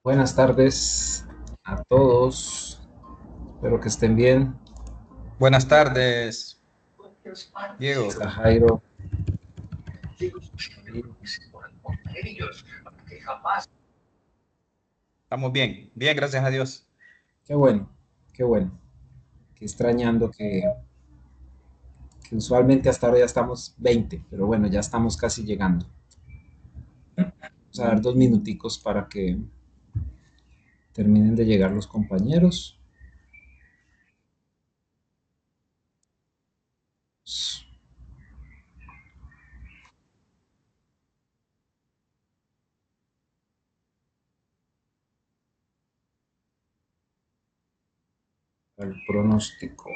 Buenas tardes a todos. Espero que estén bien. Buenas tardes, Está Diego. Jairo. Estamos bien, bien, gracias a Dios. Qué bueno, qué bueno. Qué extrañando que usualmente hasta ahora ya estamos 20, pero bueno, ya estamos casi llegando. Vamos a dar 2 minuticos para que terminen de llegar los compañeros. El pronóstico.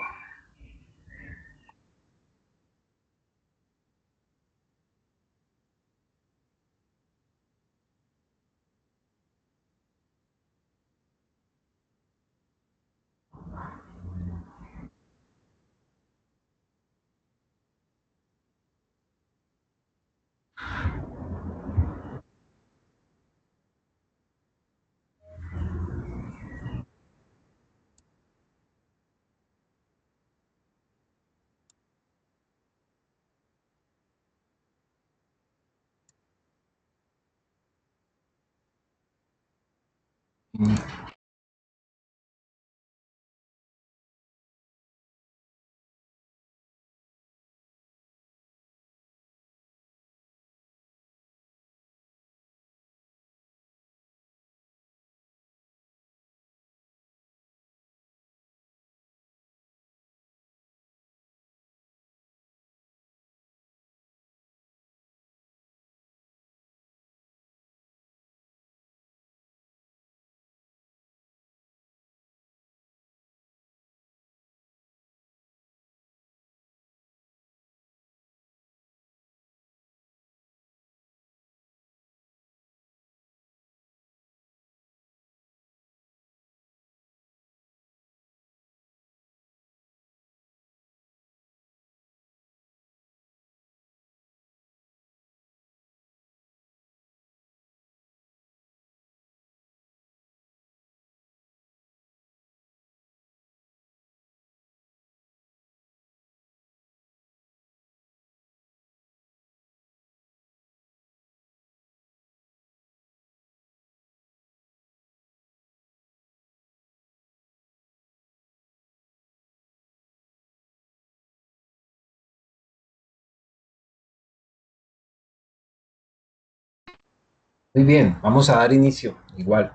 Muy bien, vamos a dar inicio. Igual,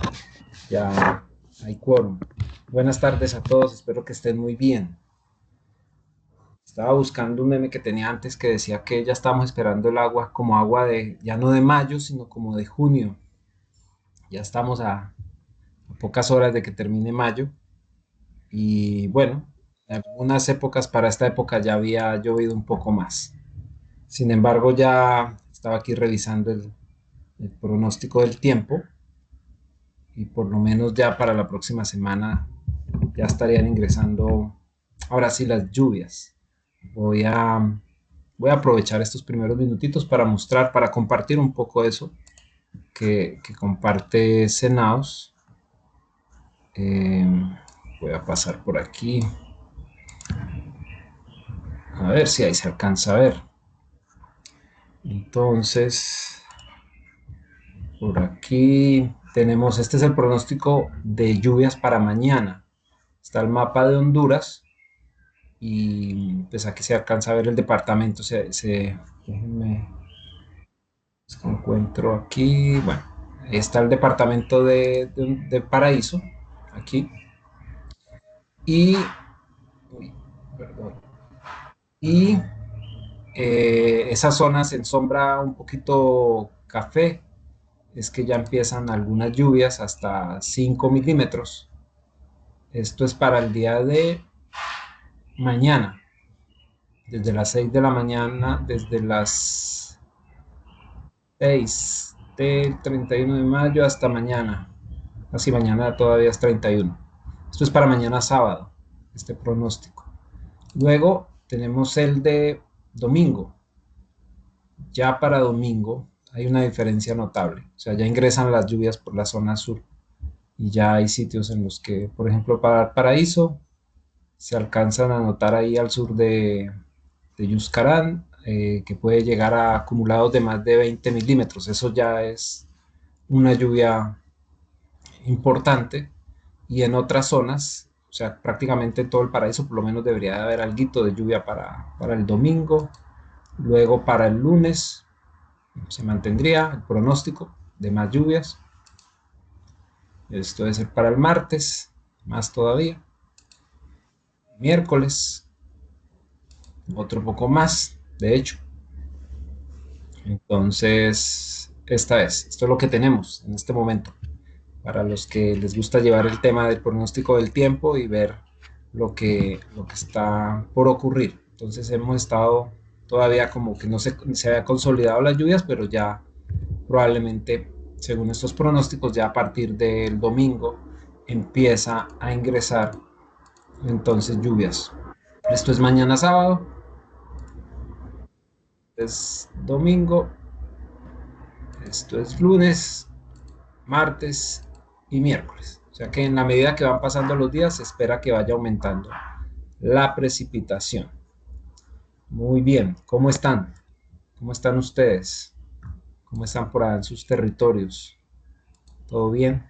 ya hay quórum. Buenas tardes a todos, espero que estén muy bien. Estaba buscando un meme que tenía antes que decía que ya estamos esperando el agua como agua de, ya no de mayo, sino como de junio. Ya estamos a pocas horas de que termine mayo. Y bueno, en algunas épocas para esta época ya había llovido un poco más. Sin embargo, ya estaba aquí revisando el pronóstico del tiempo y por lo menos ya para la próxima semana ya estarían ingresando ahora sí las lluvias. Voy a, voy a aprovechar estos primeros minutitos para mostrar, para compartir un poco eso que comparte Senaos. Eh, Voy a pasar por aquí, a ver si ahí se alcanza a ver. Entonces, por aquí tenemos, este es el pronóstico de lluvias para mañana. Está el mapa de Honduras y pues aquí se alcanza a ver el departamento. Déjenme, es que encuentro aquí, bueno, ahí está el departamento de Paraíso, aquí, y, uy, perdón, y esa zona se ensombra un poquito café, es que ya empiezan algunas lluvias hasta 5 milímetros. Esto es para el día de mañana, desde las 6 de la mañana, desde las 6 del 31 de mayo hasta mañana. Así mañana todavía es 31. Esto es para mañana sábado, este pronóstico. Luego tenemos el de domingo. Ya para domingo hay una diferencia notable. O sea, ya ingresan las lluvias por la zona sur. Y ya hay sitios en los que, por ejemplo, para Paraíso, se alcanzan a notar ahí al sur de Yuscarán, que puede llegar a acumulados de más de 20 milímetros. Eso ya es una lluvia importante. Y en otras zonas, o sea, prácticamente todo el paraíso, por lo menos debería de haber algo de lluvia para el domingo. Luego para el lunes se mantendría el pronóstico de más lluvias. Esto debe ser para el martes, más todavía. Miércoles, otro poco más, de hecho. Entonces, esto es lo que tenemos en este momento. Para los que les gusta llevar el tema del pronóstico del tiempo y ver lo que está por ocurrir. Entonces hemos estado todavía como que no se había consolidado las lluvias, pero ya probablemente, según estos pronósticos, ya a partir del domingo empieza a ingresar entonces lluvias. Esto es mañana sábado, es domingo, esto es lunes, martes y miércoles. O sea que en la medida que van pasando los días se espera que vaya aumentando la precipitación. Muy bien, ¿cómo están? ¿Cómo están ustedes? ¿Cómo están por ahí en sus territorios? ¿Todo bien?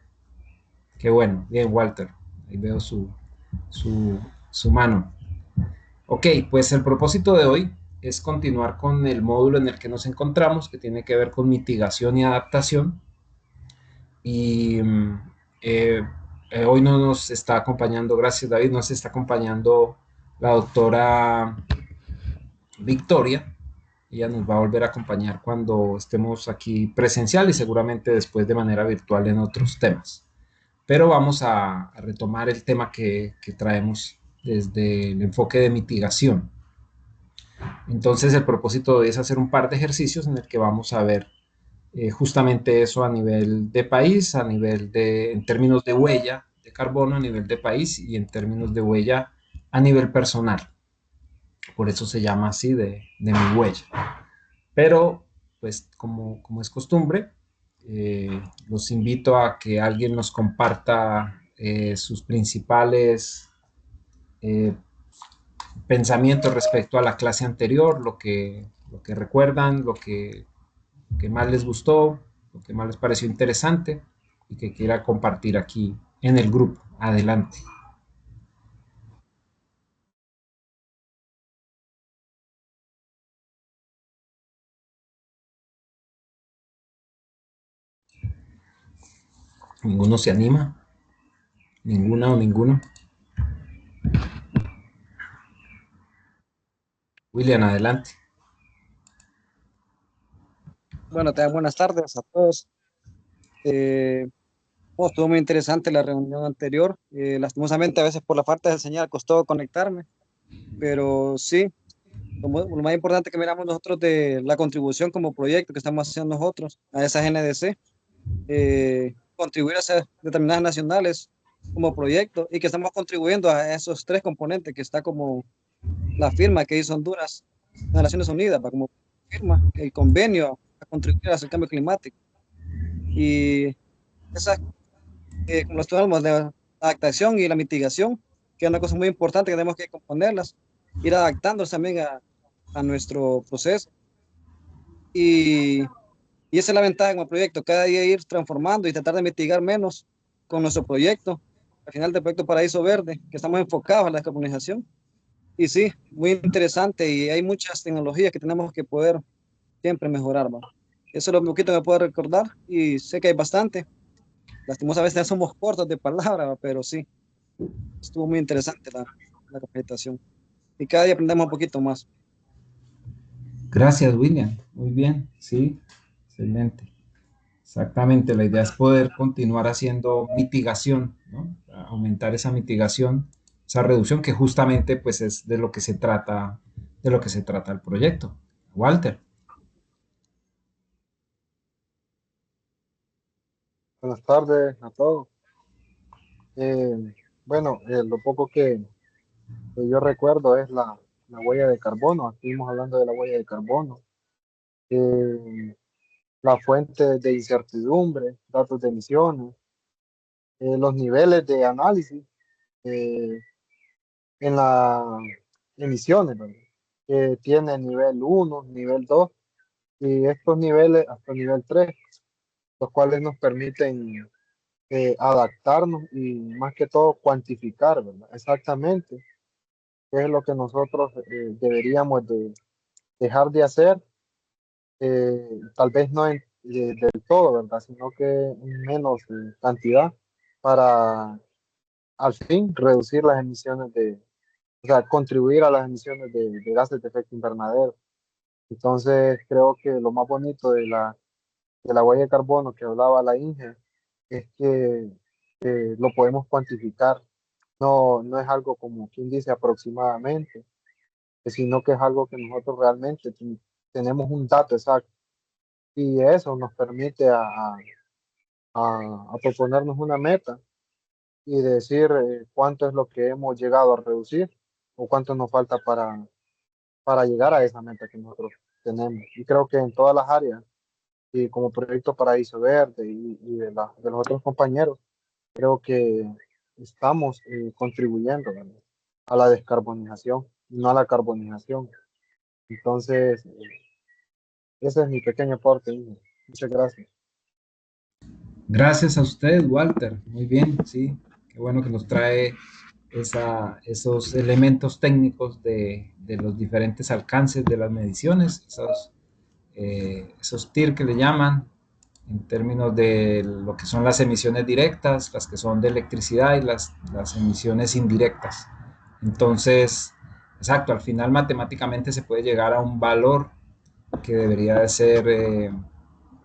Qué bueno, bien, Walter. Ahí veo su, su mano. Ok, pues el propósito de hoy es continuar con el módulo en el que nos encontramos, que tiene que ver con mitigación y adaptación. Y eh, hoy no nos está acompañando, gracias David, nos está acompañando la doctora Victoria. Ella nos va a volver a acompañar cuando estemos aquí presencial y seguramente después de manera virtual en otros temas. Pero vamos a retomar el tema que traemos desde el enfoque de mitigación. Entonces el propósito es hacer un par de ejercicios en el que vamos a ver justamente eso a nivel de país, a nivel de, en términos de huella de carbono a nivel de país y en términos de huella a nivel personal. Por eso se llama así de mi huella. Pero, pues como es costumbre, los invito a que alguien nos comparta sus principales eh, pensamientos respecto a la clase anterior, lo que recuerdan, que más les gustó, lo que más les pareció interesante y que quiera compartir aquí en el grupo. Adelante. ¿Ninguno se anima? ¿Ninguna o ninguno? William, adelante. Bueno, te buenas tardes a todos. Eh, Estuvo muy interesante la reunión anterior. Lastimosamente, a veces por la falta de señal costó conectarme, pero sí, lo más importante que miramos nosotros de la contribución como proyecto que estamos haciendo nosotros a esa GNDC, contribuir a ser determinadas nacionales como proyecto y que estamos contribuyendo a esos tres componentes que está como la firma que hizo Honduras en las Naciones Unidas, para como firma el convenio a contribuir al cambio climático. Y esa como los hablamos de la adaptación y la mitigación, que es una cosa muy importante que tenemos que componerlas, ir adaptándonos también a nuestro proceso. Y, y esa es la ventaja como proyecto, cada día ir transformando y tratar de mitigar menos con nuestro proyecto. Al final del proyecto Paraíso Verde, que estamos enfocados en la descarbonización. Y sí, muy interesante y hay muchas tecnologías que tenemos que poder siempre mejorar, ¿va? Eso es lo poquito que me puedo recordar y sé que hay bastante. Lastimosamente a veces somos cortos de palabra, pero sí. Estuvo muy interesante la capacitación. Y cada día aprendemos un poquito más. Gracias, William. Muy bien, sí, excelente. Exactamente, la idea es poder continuar haciendo mitigación, ¿no? Aumentar esa mitigación, esa reducción que justamente pues es de lo que se trata, de lo que se trata el proyecto. Walter. Buenas tardes a todos. Bueno, lo poco que yo recuerdo es la huella de carbono. Estuvimos hablando de la huella de carbono. Eh, la fuente de incertidumbre, datos de emisiones, los niveles de análisis eh, en las emisiones, ¿verdad? Que tiene nivel uno, nivel 2 y estos niveles hasta nivel 3, los cuales nos permiten adaptarnos y más que todo cuantificar, ¿verdad? Exactamente qué es lo que nosotros deberíamos de dejar de hacer, tal vez no del todo, ¿verdad? Sino que en menos cantidad para al fin reducir las emisiones o sea, contribuir a las emisiones de gases de efecto invernadero. Entonces, creo que lo más bonito de la huella de carbono que hablaba la Inge es que lo podemos cuantificar. No, no es algo como quien dice aproximadamente, sino que es algo que nosotros realmente tenemos un dato exacto y eso nos permite a proponernos una meta y decir cuánto es lo que hemos llegado a reducir o cuánto nos falta para llegar a esa meta que nosotros tenemos. Y creo que en todas las áreas, y como Proyecto Paraíso Verde y de los otros compañeros, creo que estamos contribuyendo, ¿verdad?, a la descarbonización, no a la carbonización. Entonces, ese es mi pequeño aporte, Inge. Muchas gracias. Gracias a usted, Walter. Muy bien, sí. Qué bueno que nos trae esos elementos técnicos de los diferentes alcances de las mediciones, esos TIR que le llaman, en términos de lo que son las emisiones directas, las que son de electricidad y las emisiones indirectas. Entonces, exacto, al final matemáticamente se puede llegar a un valor que debería de ser,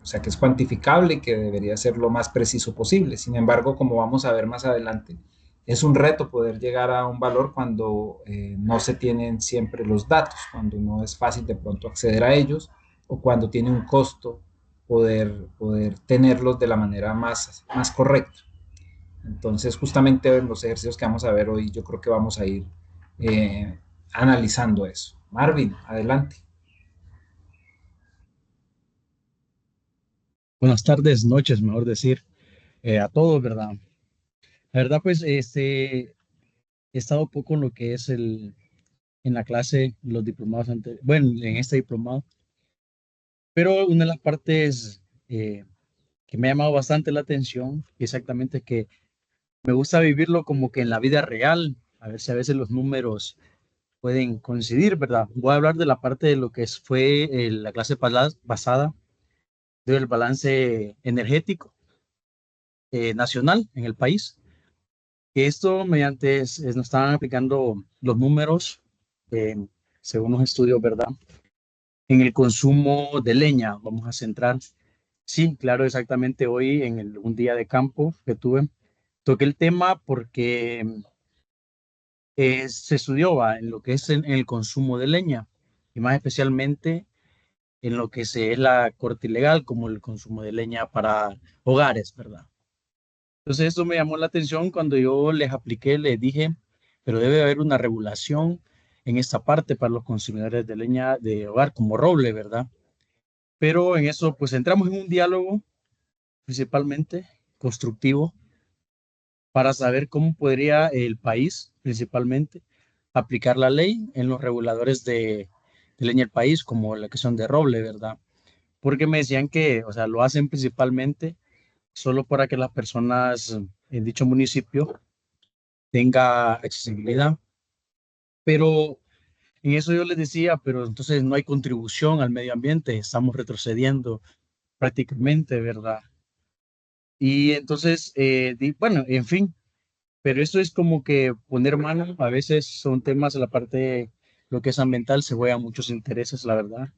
o sea, que es cuantificable y que debería ser lo más preciso posible. Sin embargo, como vamos a ver más adelante, es un reto poder llegar a un valor cuando no se tienen siempre los datos, cuando no es fácil de pronto acceder a ellos o cuando tiene un costo poder tenerlos de la manera más correcta. Entonces, justamente en los ejercicios que vamos a ver hoy, yo creo que vamos a ir analizando eso. Marvin, adelante. Buenas tardes, noches, mejor decir, a todos, ¿verdad? La verdad, pues, he estado poco en lo que es en la clase, los diplomados bueno, en este diplomado, pero una de las partes que me ha llamado bastante la atención, exactamente que me gusta vivirlo como que en la vida real, a ver si a veces los números pueden coincidir, ¿verdad? Voy a hablar de la parte de lo que fue la clase pasada, del balance energético. nacional en el país. Esto mediante, nos estaban aplicando los números, eh, según los estudios, ¿verdad? En el consumo de leña, vamos a centrar. Sí, claro, exactamente hoy un día de campo que tuve, toqué el tema porque se estudió en lo que es en el consumo de leña y más especialmente en lo que es la corte ilegal, como el consumo de leña para hogares, ¿verdad? Entonces eso me llamó la atención cuando yo les apliqué, les dije, pero debe haber una regulación en esta parte para los consumidores de leña de hogar como roble, ¿verdad? Pero en eso pues entramos en un diálogo principalmente constructivo para saber cómo podría el país principalmente aplicar la ley en los reguladores de leña del país, como la que son de roble, ¿verdad? Porque me decían que, o sea, lo hacen principalmente solo para que las personas en dicho municipio tenga accesibilidad. Pero en eso yo les decía, pero entonces no hay contribución al medio ambiente, estamos retrocediendo prácticamente, ¿verdad? Y entonces, bueno, en fin, pero esto es como que poner mano, a veces son temas de la parte, lo que es ambiental, se juegan muchos intereses, la verdad.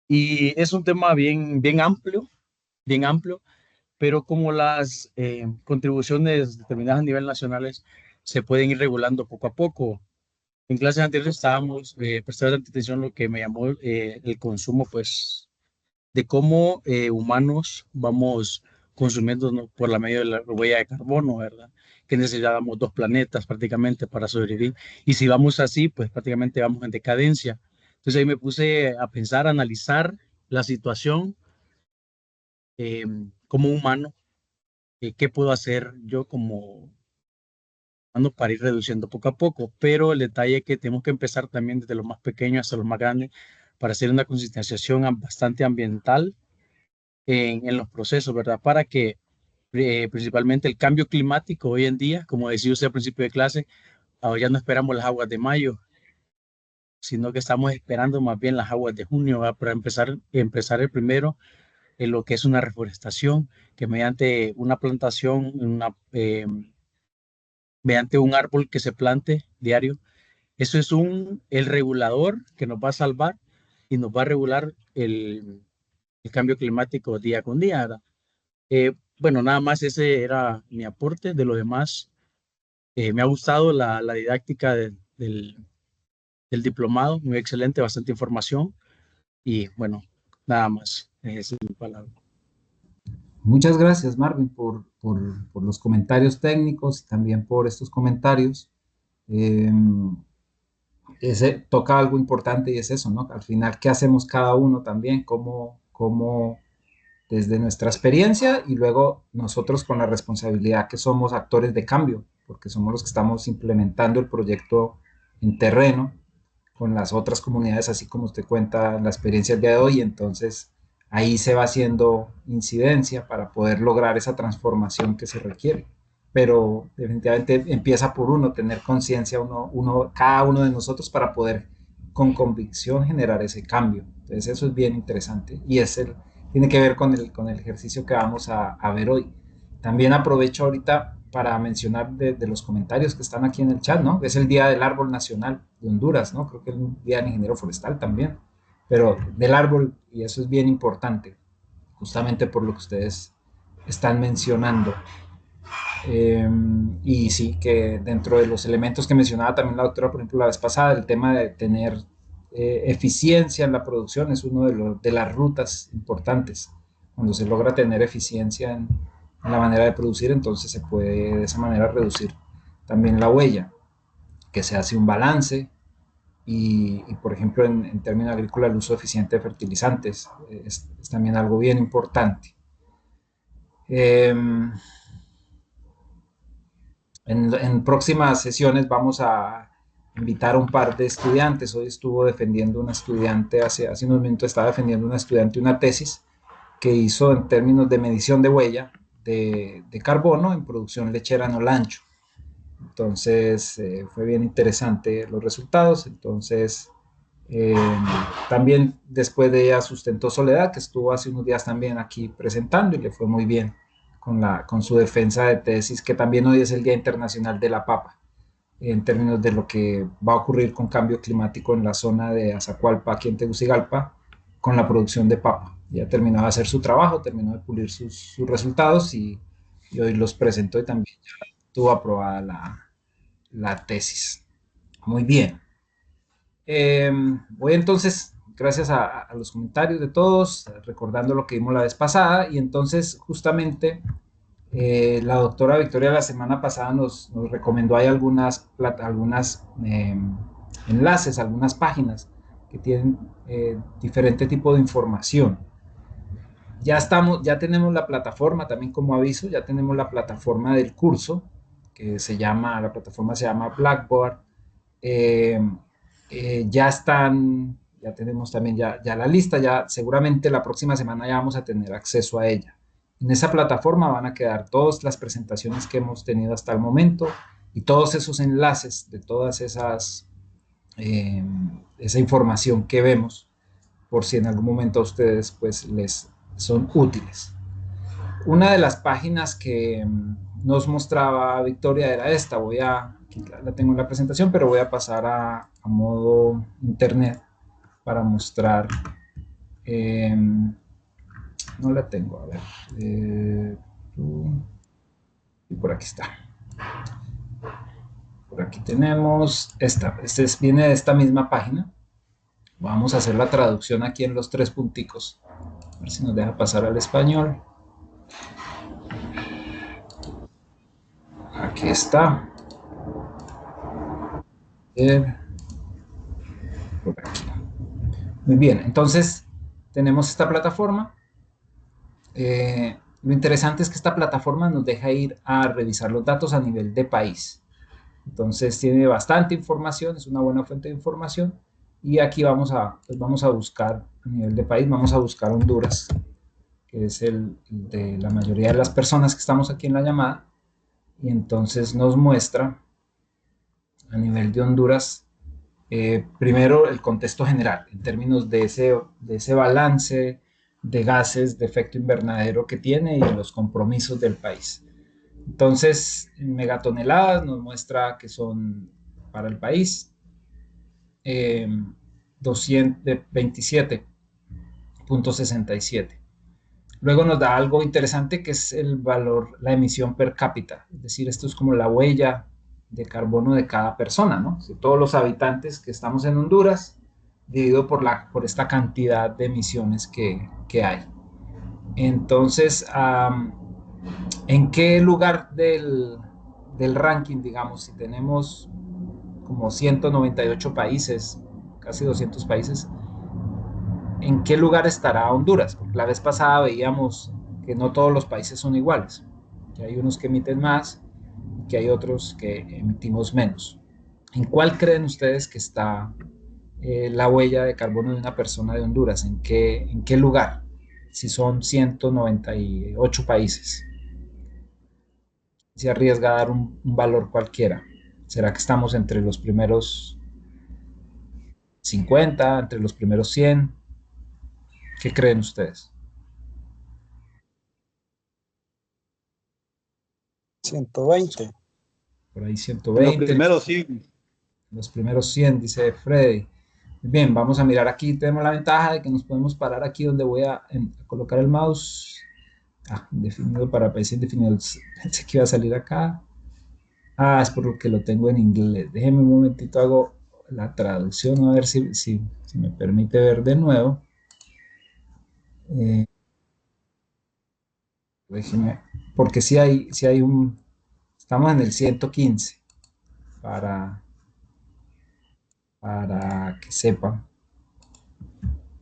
Y es un tema bien amplio, pero como las contribuciones determinadas a nivel nacionales se pueden ir regulando poco a poco. En clases anteriores estábamos prestando atención a lo que me llamó el consumo, pues, de cómo humanos vamos consumiendo, ¿no?, por la medio de la huella de carbono, ¿verdad? Que necesitábamos dos planetas prácticamente para sobrevivir. Y si vamos así, pues prácticamente vamos en decadencia. Entonces ahí me puse a pensar, a analizar la situación eh, como humano, qué puedo hacer yo como humano para ir reduciendo poco a poco. Pero el detalle es que tenemos que empezar también desde lo más pequeño hasta lo más grande para hacer una concienciación bastante ambiental en los procesos, ¿verdad? Para que principalmente el cambio climático hoy en día, como decía usted al principio de clase, ahora ya no esperamos las aguas de mayo, sino que estamos esperando más bien las aguas de junio, ¿verdad? Para empezar el primero en lo que es una reforestación, que mediante una plantación, mediante un árbol que se plante diario, eso es el regulador que nos va a salvar y nos va a regular el cambio climático día con día, ¿verdad? Bueno, nada más ese era mi aporte. De lo demás, me ha gustado la didáctica del diplomado, muy excelente, bastante información y bueno, nada más. Esa es mi palabra. Muchas gracias, Marvin, por los comentarios técnicos y también por estos comentarios. Eh, toca algo importante y es eso, ¿no? Al final, ¿qué hacemos cada uno también? ¿Cómo desde nuestra experiencia y luego nosotros con la responsabilidad que somos actores de cambio, porque somos los que estamos implementando el proyecto en terreno con las otras comunidades, así como usted cuenta la experiencia del día de hoy, entonces ahí se va haciendo incidencia para poder lograr esa transformación que se requiere. Pero definitivamente empieza por uno, tener conciencia cada uno de nosotros para poder con convicción generar ese cambio. Entonces eso es bien interesante y tiene que ver con el ejercicio que vamos a ver hoy. También aprovecho ahorita para mencionar de los comentarios que están aquí en el chat, ¿no? Es el Día del Árbol Nacional de Honduras, ¿no? Creo que es un Día del Ingeniero Forestal también, pero del árbol, y eso es bien importante, justamente por lo que ustedes están mencionando. Y sí, que dentro de los elementos que mencionaba también la doctora, por ejemplo, la vez pasada, el tema de tener eficiencia en la producción es uno de las rutas importantes. Cuando se logra tener eficiencia en la manera de producir, entonces se puede de esa manera reducir también la huella, que se hace un balance y por ejemplo, en términos agrícolas, el uso eficiente de fertilizantes es también algo bien importante. En próximas sesiones vamos a invitar a un par de estudiantes. Hoy estuvo defendiendo una estudiante, hace unos minutos estaba defendiendo una estudiante una tesis que hizo en términos de medición de huella de carbono en producción lechera en Olancho. Entonces fue bien interesante los resultados. Entonces eh, también después de ella sustentó Soledad, que estuvo hace unos días también aquí presentando y le fue muy bien con su defensa de tesis, que también hoy es el Día Internacional de la Papa, en términos de lo que va a ocurrir con cambio climático en la zona de Azacualpa, aquí en Tegucigalpa, con la producción de papa. Ya terminó de hacer su trabajo, terminó de pulir sus resultados y hoy los presentó y también ya tuvo aprobada la tesis. Muy bien. Voy entonces, gracias a los comentarios de todos, recordando lo que vimos la vez pasada, y entonces justamente la doctora Victoria la semana pasada nos recomendó, hay algunas enlaces, algunas páginas que tienen diferente tipo de información. Ya tenemos la plataforma, también como aviso, ya tenemos la plataforma del curso, la plataforma se llama Blackboard. Eh, ya tenemos también ya la lista, ya seguramente la próxima semana ya vamos a tener acceso a ella. En esa plataforma van a quedar todas las presentaciones que hemos tenido hasta el momento y todos esos enlaces de todas esa información que vemos, por si en algún momento a ustedes pues les son útiles. Una de las páginas que nos mostraba Victoria era esta. Aquí la tengo en la presentación, pero voy a pasar a modo internet para mostrar. No la tengo, a ver. Y por aquí está. Por aquí tenemos esta. Viene de esta misma página. Vamos a hacer la traducción aquí en los 3 punticos. A ver si nos deja pasar al español. Aquí está. Por aquí. Muy bien, entonces tenemos esta plataforma. Lo interesante es que esta plataforma nos deja ir a revisar los datos a nivel de país. Entonces tiene bastante información, es una buena fuente de información. Y aquí vamos a buscar a nivel de país, vamos a buscar Honduras, que es el de la mayoría de las personas que estamos aquí en la llamada. Y entonces nos muestra a nivel de Honduras, primero el contexto general, en términos de ese balance de gases de efecto invernadero que tiene y los compromisos del país. Entonces, en megatoneladas nos muestra que son para el país 227.67. Luego nos da algo interesante que es el valor, la emisión per cápita, es decir, esto es como la huella de carbono de cada persona, ¿no? Si todos los habitantes que estamos en Honduras, dividido por esta cantidad de emisiones que hay. Entonces, ¿en qué lugar del ranking, digamos, si tenemos como 198 países, casi 200 países, ¿en qué lugar estará Honduras? Porque la vez pasada veíamos que no todos los países son iguales, que hay unos que emiten más y que hay otros que emitimos menos. ¿En cuál creen ustedes que está la huella de carbono de una persona de Honduras? ¿En qué lugar? Si son 198 países. Se arriesga a dar un valor cualquiera. ¿Será que estamos entre los primeros 50, entre los primeros 100? ¿Qué creen ustedes? 120. Por ahí En los 120, primeros sí. los primeros 100, dice Freddy. Bien, vamos a mirar aquí. Tenemos la ventaja de que nos podemos parar aquí donde voy a colocar el mouse. Indefinido para país indefinido. Pensé que iba a salir acá. Es porque lo tengo en inglés. Déjenme un momentito, hago la traducción a ver si me permite ver de nuevo. Déjenme, porque si hay estamos en el 115 para, para que sepan.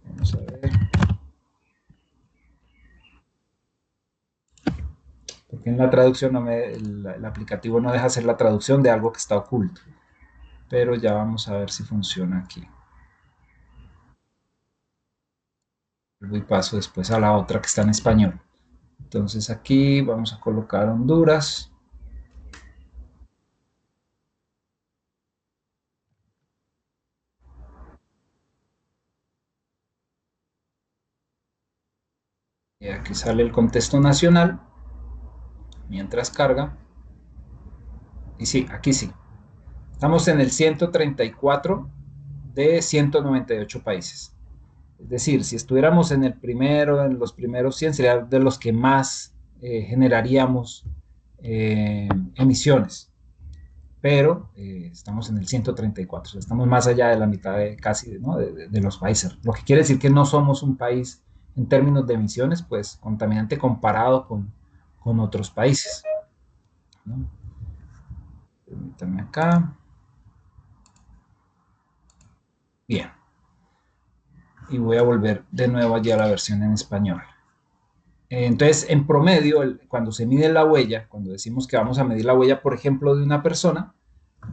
Vamos a ver. Porque en la traducción el aplicativo no deja hacer la traducción de algo que está oculto. Pero ya vamos a ver si funciona aquí. Y paso después a la otra que está en español. Entonces aquí vamos a colocar Honduras. Y aquí sale el contexto nacional. Mientras carga. Y sí, aquí sí. Estamos en el 134 de 198 países. Es decir, si estuviéramos en el primero, en los primeros 100, sería de los que más generaríamos emisiones. Pero estamos en el 134, o sea, estamos más allá de la mitad de casi, ¿no? de los países. Lo que quiere decir que no somos un país en términos de emisiones, pues contaminante comparado con otros países, ¿no? Permítanme acá. Bien. Y voy a volver de nuevo allí a la versión en español. Entonces, en promedio, cuando se mide la huella, cuando decimos que vamos a medir la huella, por ejemplo, de una persona,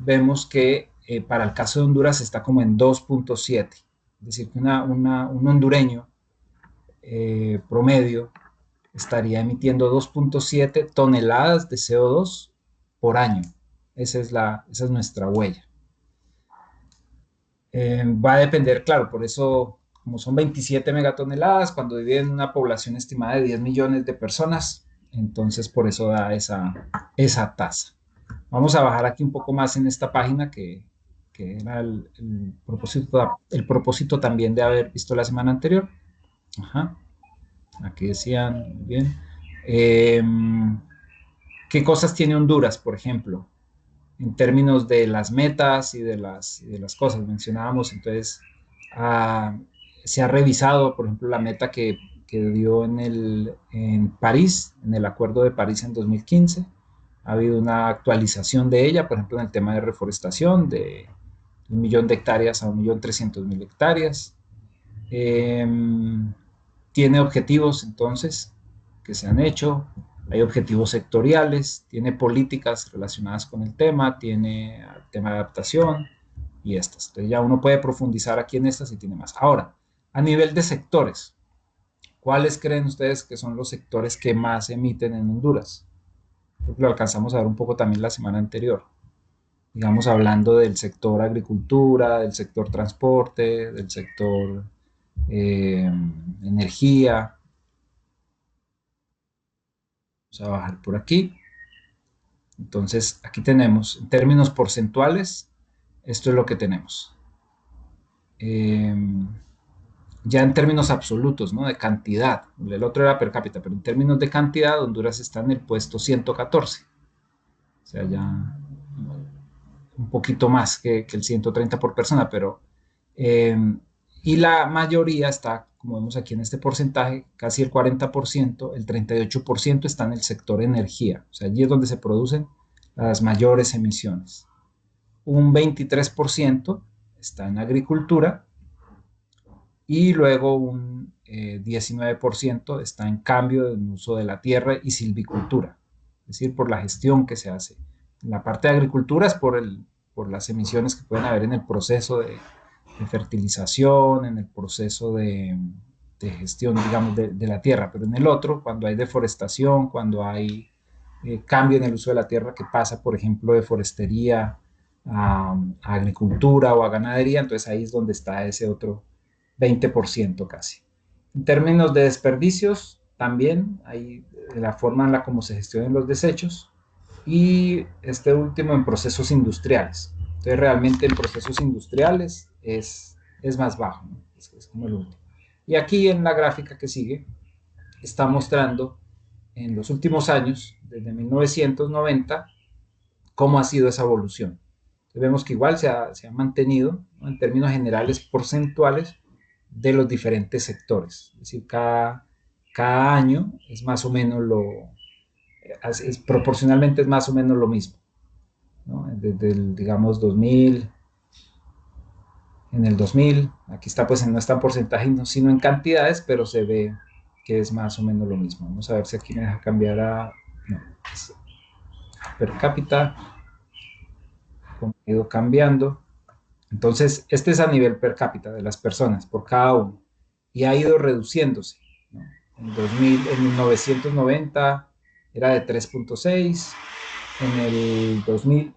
vemos que para el caso de Honduras está como en 2.7. Es decir, que un hondureño promedio estaría emitiendo 2.7 toneladas de CO2 por año. Esa es nuestra huella. Va a depender, claro, por eso, como son 27 megatoneladas, cuando dividen una población estimada de 10 millones de personas, entonces por eso da esa tasa. Vamos a bajar aquí un poco más en esta página que era el propósito también de haber visto la semana anterior. Ajá. Aquí decían, bien. ¿Qué cosas tiene Honduras, por ejemplo? En términos de las metas y de las cosas mencionábamos, entonces se ha revisado, por ejemplo, la meta que dio en París, en el Acuerdo de París en 2015. Ha habido una actualización de ella, por ejemplo, en el tema de reforestación, de 1 millón de hectáreas a 1.300.000 hectáreas. Tiene objetivos, entonces, que se han hecho. Hay objetivos sectoriales, tiene políticas relacionadas con el tema de adaptación y estas. Entonces ya uno puede profundizar aquí en estas y tiene más. Ahora, a nivel de sectores, ¿cuáles creen ustedes que son los sectores que más emiten en Honduras? Creo que lo alcanzamos a ver un poco también la semana anterior. Digamos, hablando del sector agricultura, del sector transporte, del sector energía. Vamos a bajar por aquí. Entonces, aquí tenemos, en términos porcentuales, esto es lo que tenemos. Ya en términos absolutos, ¿no? De cantidad. El otro era per cápita, pero en términos de cantidad, Honduras está en el puesto 114. O sea, ya un poquito más que el 130 por persona, pero... y la mayoría está, como vemos aquí en este porcentaje, casi el 40%, el 38% está en el sector energía. O sea, allí es donde se producen las mayores emisiones. Un 23% está en agricultura y luego un 19% está en cambio en uso de la tierra y silvicultura, es decir, por la gestión que se hace. La parte de agricultura es por las emisiones que pueden haber en el proceso de fertilización, en el proceso de gestión, digamos, de la tierra, pero en el otro, cuando hay deforestación, cuando hay cambio en el uso de la tierra que pasa, por ejemplo, de forestería a agricultura o a ganadería, entonces ahí es donde está ese otro 20% casi. En términos de desperdicios, también hay la forma en la como se gestionan los desechos y este último en procesos industriales. Entonces realmente en procesos industriales es más bajo, ¿no? Es como el último. Y aquí en la gráfica que sigue está mostrando en los últimos años, desde 1990, cómo ha sido esa evolución. Entonces vemos que igual se ha mantenido, ¿no? En términos generales porcentuales de los diferentes sectores. Es decir, cada año es más o menos proporcionalmente es más o menos lo mismo, ¿no? Desde el, digamos, 2000, en el 2000, aquí está pues no está en porcentaje sino en cantidades, pero se ve que es más o menos lo mismo. Vamos a ver si aquí me deja cambiar no, per cápita, como ha ido cambiando. Entonces, este es a nivel per cápita de las personas, por cada uno, y ha ido reduciéndose, ¿no? En 1990 era de 3.6, en el 2000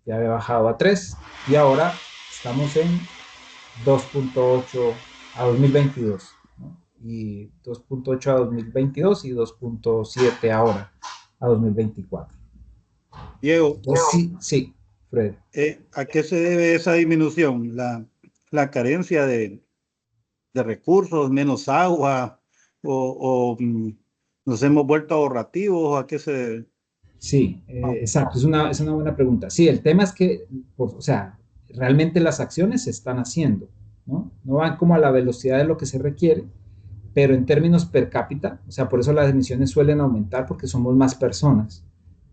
ya había bajado a 3, y ahora estamos en 2.8 a 2022, ¿no? Y 2.8 a 2022 y 2.7 ahora a 2024. Diego, Entonces, sí, sí, Fred. ¿a qué se debe esa disminución? La carencia de recursos, menos agua, nos hemos vuelto ahorrativos, ¿a qué se debe? Sí, Ah, exacto, es una buena pregunta. Sí, el tema es que, pues, o sea, realmente las acciones se están haciendo, ¿no? No van como a la velocidad de lo que se requiere, pero en términos per cápita, o sea, por eso las emisiones suelen aumentar porque somos más personas,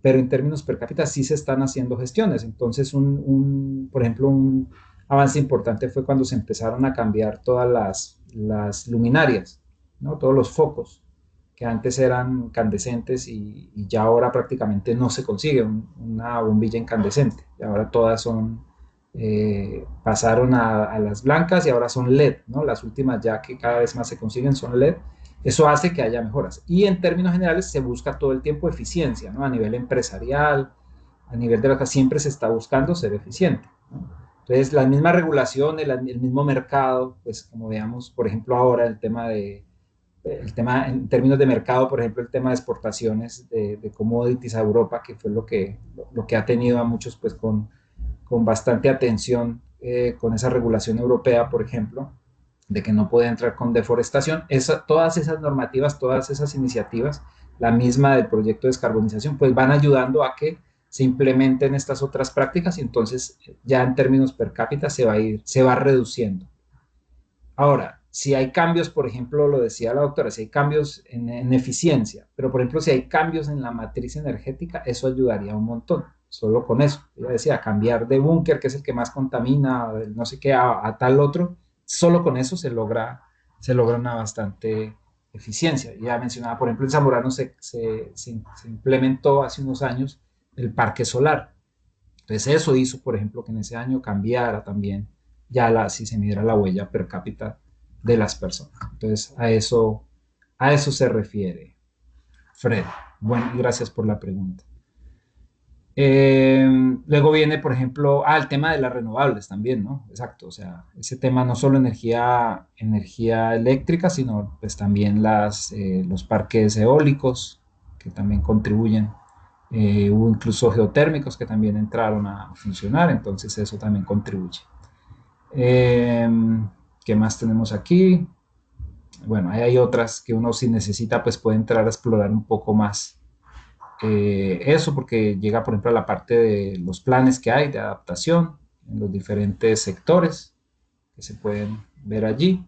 pero en términos per cápita sí se están haciendo gestiones. Entonces, por ejemplo, un avance importante fue cuando se empezaron a cambiar todas las luminarias, ¿no? Todos los focos que antes eran incandescentes y ya ahora prácticamente no se consigue una bombilla incandescente. Y ahora todas son, pasaron a las blancas y ahora son LED, ¿no? Las últimas ya que cada vez más se consiguen son LED. Eso hace que haya mejoras. Y en términos generales se busca todo el tiempo eficiencia, ¿no? A nivel empresarial, a nivel de lo que siempre se está buscando ser eficiente, ¿no? Entonces, la misma regulación, el mismo mercado, pues como veamos, por ejemplo, ahora el tema en términos de mercado, por ejemplo, el tema de exportaciones de commodities a Europa, que fue lo que ha tenido a muchos pues con bastante atención con esa regulación europea, por ejemplo, de que no puede entrar con deforestación. Todas esas normativas, todas esas iniciativas, la misma del proyecto de descarbonización, pues van ayudando a que se implementen estas otras prácticas y entonces ya en términos per cápita se va reduciendo. Ahora, si hay cambios, por ejemplo, lo decía la doctora, si hay cambios en eficiencia, pero por ejemplo, si hay cambios en la matriz energética, eso ayudaría un montón, solo con eso. Ella decía, cambiar de búnker, que es el que más contamina, no sé qué, a tal otro, solo con eso se logra una bastante eficiencia. Ya mencionaba, por ejemplo, en Zamorano se implementó hace unos años el parque solar. Entonces eso hizo, por ejemplo, que en ese año cambiara también si se midiera la huella per cápita de las personas. Entonces a eso se refiere Fred. Bueno, y gracias por la pregunta. Luego viene, por ejemplo, el tema de las renovables también, ¿no? Exacto, o sea, ese tema no solo energía eléctrica, sino pues también los parques eólicos que también contribuyen. Hubo incluso geotérmicos que también entraron a funcionar, entonces eso también contribuye. Eh, ¿Qué más tenemos aquí? Bueno, hay otras que uno si necesita pues puede entrar a explorar un poco más eso porque llega por ejemplo a la parte de los planes que hay de adaptación en los diferentes sectores que se pueden ver allí.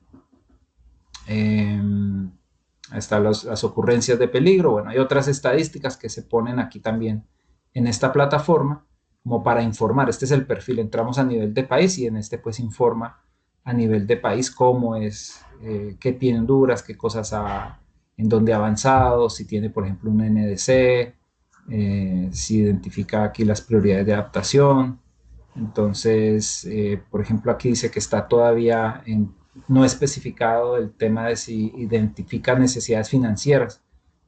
Están las ocurrencias de peligro. Bueno, hay otras estadísticas que se ponen aquí también en esta plataforma como para informar. Este es el perfil. Entramos a nivel de país y en este pues informa a nivel de país cómo es, qué tiene Honduras, qué cosas en dónde ha avanzado, si tiene por ejemplo un NDC, si identifica aquí las prioridades de adaptación. Entonces, por ejemplo, aquí dice que está todavía no especificado el tema de si identifica necesidades financieras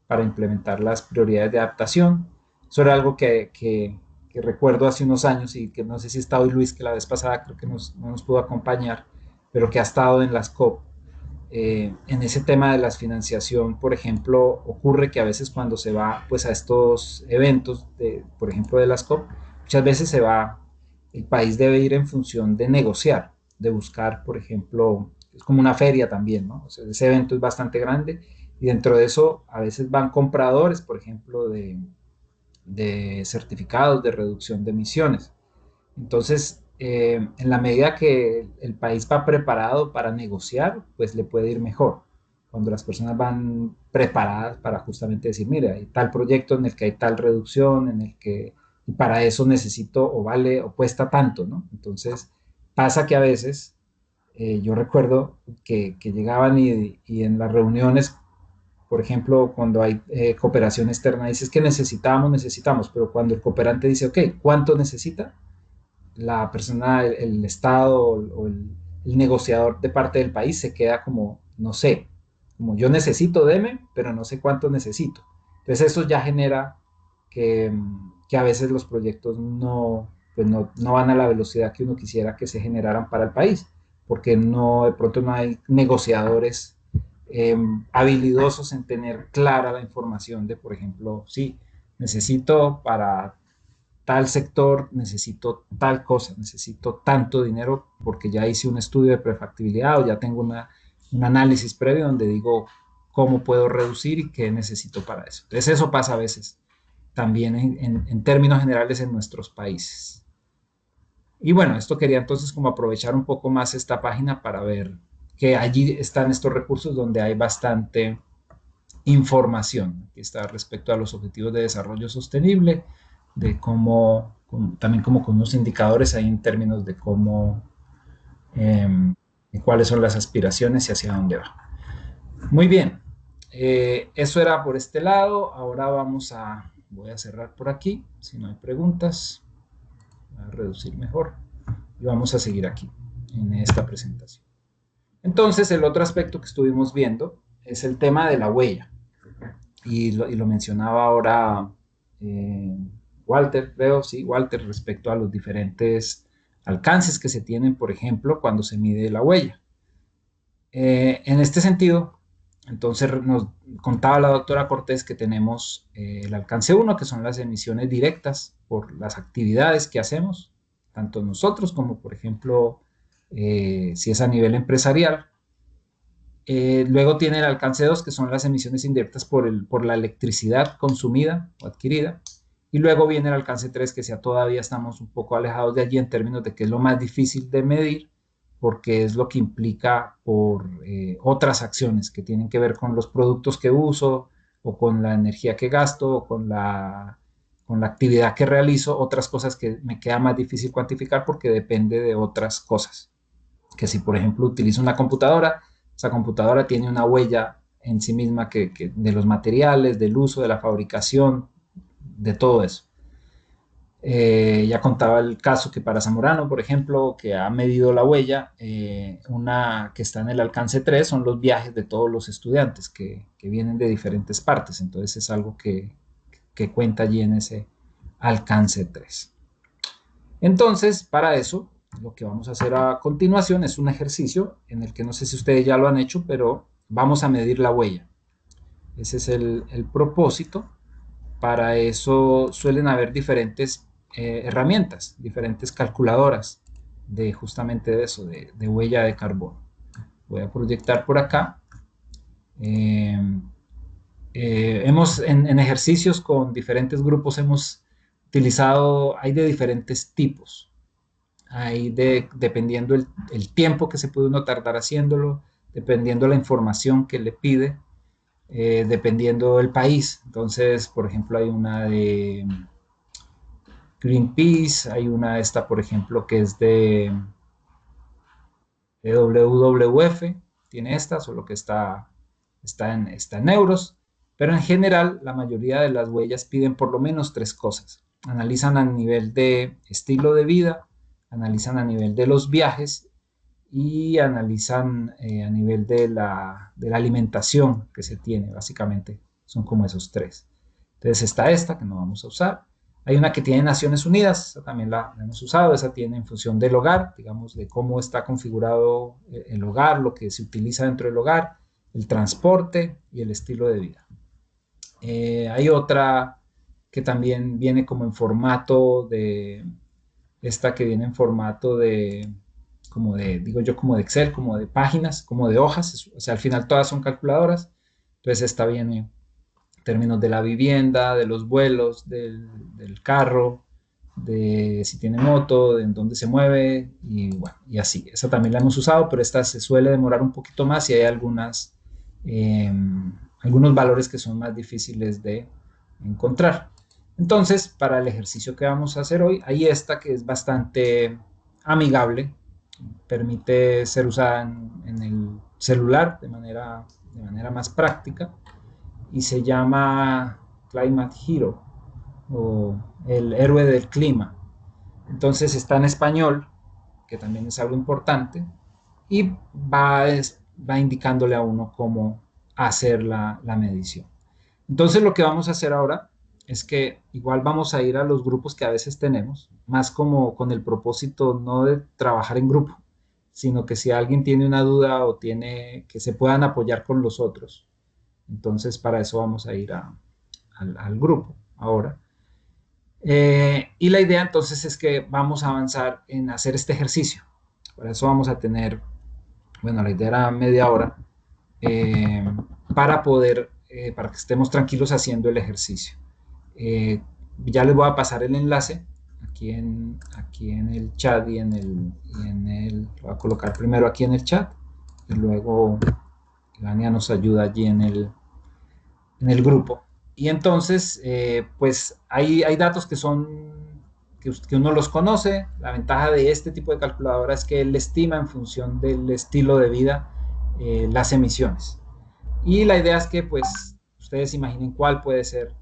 para implementar las prioridades de adaptación. Eso era algo que recuerdo hace unos años y que no sé si está hoy Luis, que la vez pasada creo que no nos pudo acompañar, pero que ha estado en las COP. En ese tema de la financiación, por ejemplo, ocurre que a veces cuando se va pues a estos eventos, por ejemplo, de las COP, muchas veces el país debe ir en función de negociar, de buscar, por ejemplo, es como una feria también, ¿no? O sea, ese evento es bastante grande y dentro de eso a veces van compradores, por ejemplo, de certificados de reducción de emisiones. Entonces, en la medida que el país va preparado para negociar, pues le puede ir mejor. Cuando las personas van preparadas para justamente decir, mira, hay tal proyecto en el que hay tal reducción, en el que y para eso necesito o vale o cuesta tanto, ¿no? Entonces, pasa que a veces, yo recuerdo que llegaban y en las reuniones, por ejemplo, cuando hay cooperación externa, dices que necesitamos, pero cuando el cooperante dice, ok, ¿cuánto necesita? La persona, el Estado o el negociador de parte del país se queda como, no sé, como yo necesito, deme, pero no sé cuánto necesito. Entonces eso ya genera que a veces los proyectos pues no van a la velocidad que uno quisiera que se generaran para el país, porque de pronto no hay negociadores habilidosos en tener clara la información de, por ejemplo, sí, necesito para tal sector, necesito tal cosa, necesito tanto dinero porque ya hice un estudio de prefactibilidad o ya tengo un análisis previo donde digo cómo puedo reducir y qué necesito para eso. Entonces eso pasa a veces también en términos generales en nuestros países. Y bueno, esto quería entonces como aprovechar un poco más esta página para ver que allí están estos recursos donde hay bastante información. Aquí está respecto a los objetivos de desarrollo sostenible, de cómo, también como con unos indicadores ahí en términos de cómo, cuáles son las aspiraciones y hacia dónde va. Muy bien, eso era por este lado. Ahora voy a cerrar por aquí, si no hay preguntas, voy a reducir mejor y vamos a seguir aquí en esta presentación. Entonces, el otro aspecto que estuvimos viendo es el tema de la huella. Y lo mencionaba ahora Walter, creo, sí, Walter, respecto a los diferentes alcances que se tienen, por ejemplo, cuando se mide la huella. En este sentido, entonces nos contaba la doctora Cortés que tenemos el alcance 1, que son las emisiones directas por las actividades que hacemos, tanto nosotros como, por ejemplo, si es a nivel empresarial. Luego tiene el alcance 2, que son las emisiones indirectas por la electricidad consumida o adquirida. Y luego viene el alcance 3, que ya todavía estamos un poco alejados de allí en términos de que es lo más difícil de medir, porque es lo que implica por otras acciones que tienen que ver con los productos que uso, o con la energía que gasto, o con la actividad que realizo, otras cosas que me queda más difícil cuantificar porque depende de otras cosas. Que si, por ejemplo, utilizo una computadora, esa computadora tiene una huella en sí misma de los materiales, del uso, de la fabricación, de todo eso. Ya contaba el caso que para Zamorano, por ejemplo, que ha medido la huella, una que está en el alcance 3 son los viajes de todos los estudiantes que vienen de diferentes partes. Entonces es algo que cuenta allí en ese alcance 3. Entonces, para eso, lo que vamos a hacer a continuación es un ejercicio en el que no sé si ustedes ya lo han hecho, pero vamos a medir la huella. Ese es el propósito. Para eso suelen haber diferentes herramientas, diferentes calculadoras de justamente de eso, de huella de carbono. Voy a proyectar por acá. En ejercicios con diferentes grupos hemos utilizado, hay de diferentes tipos. Hay dependiendo el tiempo que se puede uno tardar haciéndolo, dependiendo la información que le pide, dependiendo del país. Entonces, por ejemplo, hay una de Greenpeace, hay una de esta, por ejemplo, que es de WWF, tiene esta, solo que está en euros, pero en general la mayoría de las huellas piden por lo menos tres cosas. Analizan a nivel de estilo de vida, analizan a nivel de los viajes y analizan a nivel de la alimentación que se tiene, básicamente son como esos tres. Entonces está esta que no vamos a usar. Hay una que tiene Naciones Unidas, esa también la hemos usado, esa tiene en función del hogar, digamos, de cómo está configurado el hogar, lo que se utiliza dentro del hogar, el transporte y el estilo de vida. Hay otra que también viene como en formato esta que viene en formato digo yo, como de Excel, como de páginas, como de hojas, o sea, al final todas son calculadoras, entonces esta viene términos de la vivienda, de los vuelos, del carro, de si tiene moto, de en dónde se mueve y bueno, y así. Esa también la hemos usado, pero esta se suele demorar un poquito más y hay algunos valores que son más difíciles de encontrar. Entonces, para el ejercicio que vamos a hacer hoy, hay esta que es bastante amigable, permite ser usada en el celular de manera más práctica y se llama Climate Hero o el héroe del clima. Entonces está en español, que también es algo importante, y va indicándole a uno cómo hacer la medición. Entonces lo que vamos a hacer ahora es que igual vamos a ir a los grupos que a veces tenemos, más como con el propósito no de trabajar en grupo, sino que si alguien tiene una duda o tiene que se puedan apoyar con los otros. Entonces, para eso vamos a ir al grupo. ahora. Y la idea entonces es que vamos a avanzar en hacer este ejercicio. Por eso vamos a tener, bueno, la idea era media hora, eh, para poder, para que estemos tranquilos haciendo el ejercicio. Eh, ya les voy a pasar el enlace aquí en el chat lo voy a colocar primero aquí en el chat y luego Lania nos ayuda allí en el grupo. Y entonces, pues hay datos que que uno los conoce. La ventaja de este tipo de calculadora es que él estima en función del estilo de vida las emisiones. Y la idea es que pues ustedes imaginen cuál puede ser,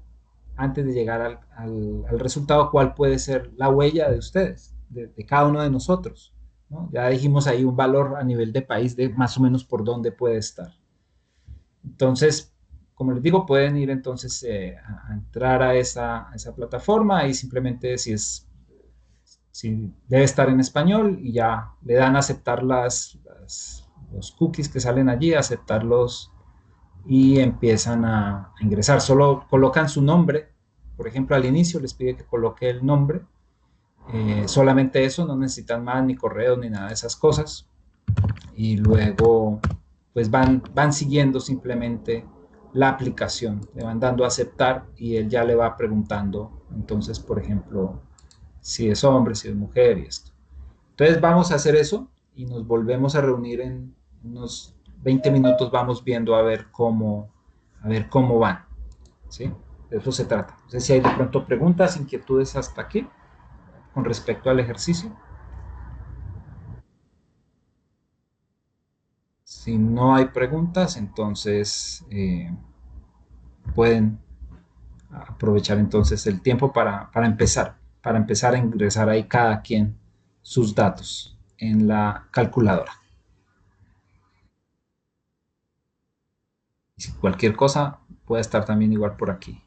antes de llegar al resultado, cuál puede ser la huella de ustedes, de cada uno de nosotros, ¿no? Ya dijimos ahí un valor a nivel de país de más o menos por dónde puede estar. Entonces, como les digo, pueden ir entonces a entrar a esa plataforma y simplemente si debe estar en español y ya le dan a aceptar los cookies que salen allí, aceptarlos y empiezan a ingresar. Solo colocan su nombre, por ejemplo, al inicio les pide que coloque el nombre. Solamente eso, no necesitan más ni correo ni nada de esas cosas. Y luego, pues van siguiendo simplemente la aplicación, le van dando a aceptar y él ya le va preguntando, entonces, por ejemplo, si es hombre, si es mujer y esto. Entonces vamos a hacer eso y nos volvemos a reunir en unos 20 minutos, vamos viendo a ver cómo van, ¿sí? De eso se trata. No sé si hay de pronto preguntas, inquietudes hasta aquí con respecto al ejercicio. Si no hay preguntas, entonces pueden aprovechar entonces el tiempo para empezar a ingresar ahí cada quien sus datos en la calculadora. Y si cualquier cosa puede estar también igual por aquí.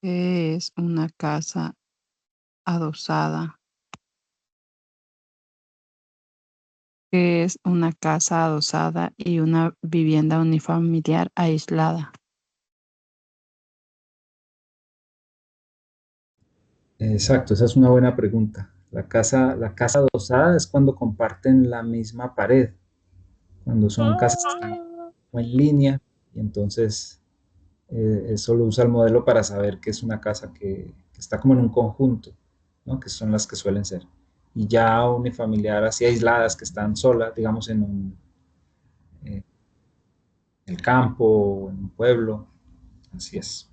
¿Qué es una casa adosada? ¿Qué es una casa adosada y una vivienda unifamiliar aislada? Exacto, esa es una buena pregunta. La casa adosada es cuando comparten la misma pared, cuando son casas que están como en línea y entonces eso lo usa el modelo para saber que es una casa que está como en un conjunto, ¿no? Que son las que suelen ser. Y ya unifamiliar, así aisladas, que están solas, digamos, eh, en el campo o en un pueblo, así es.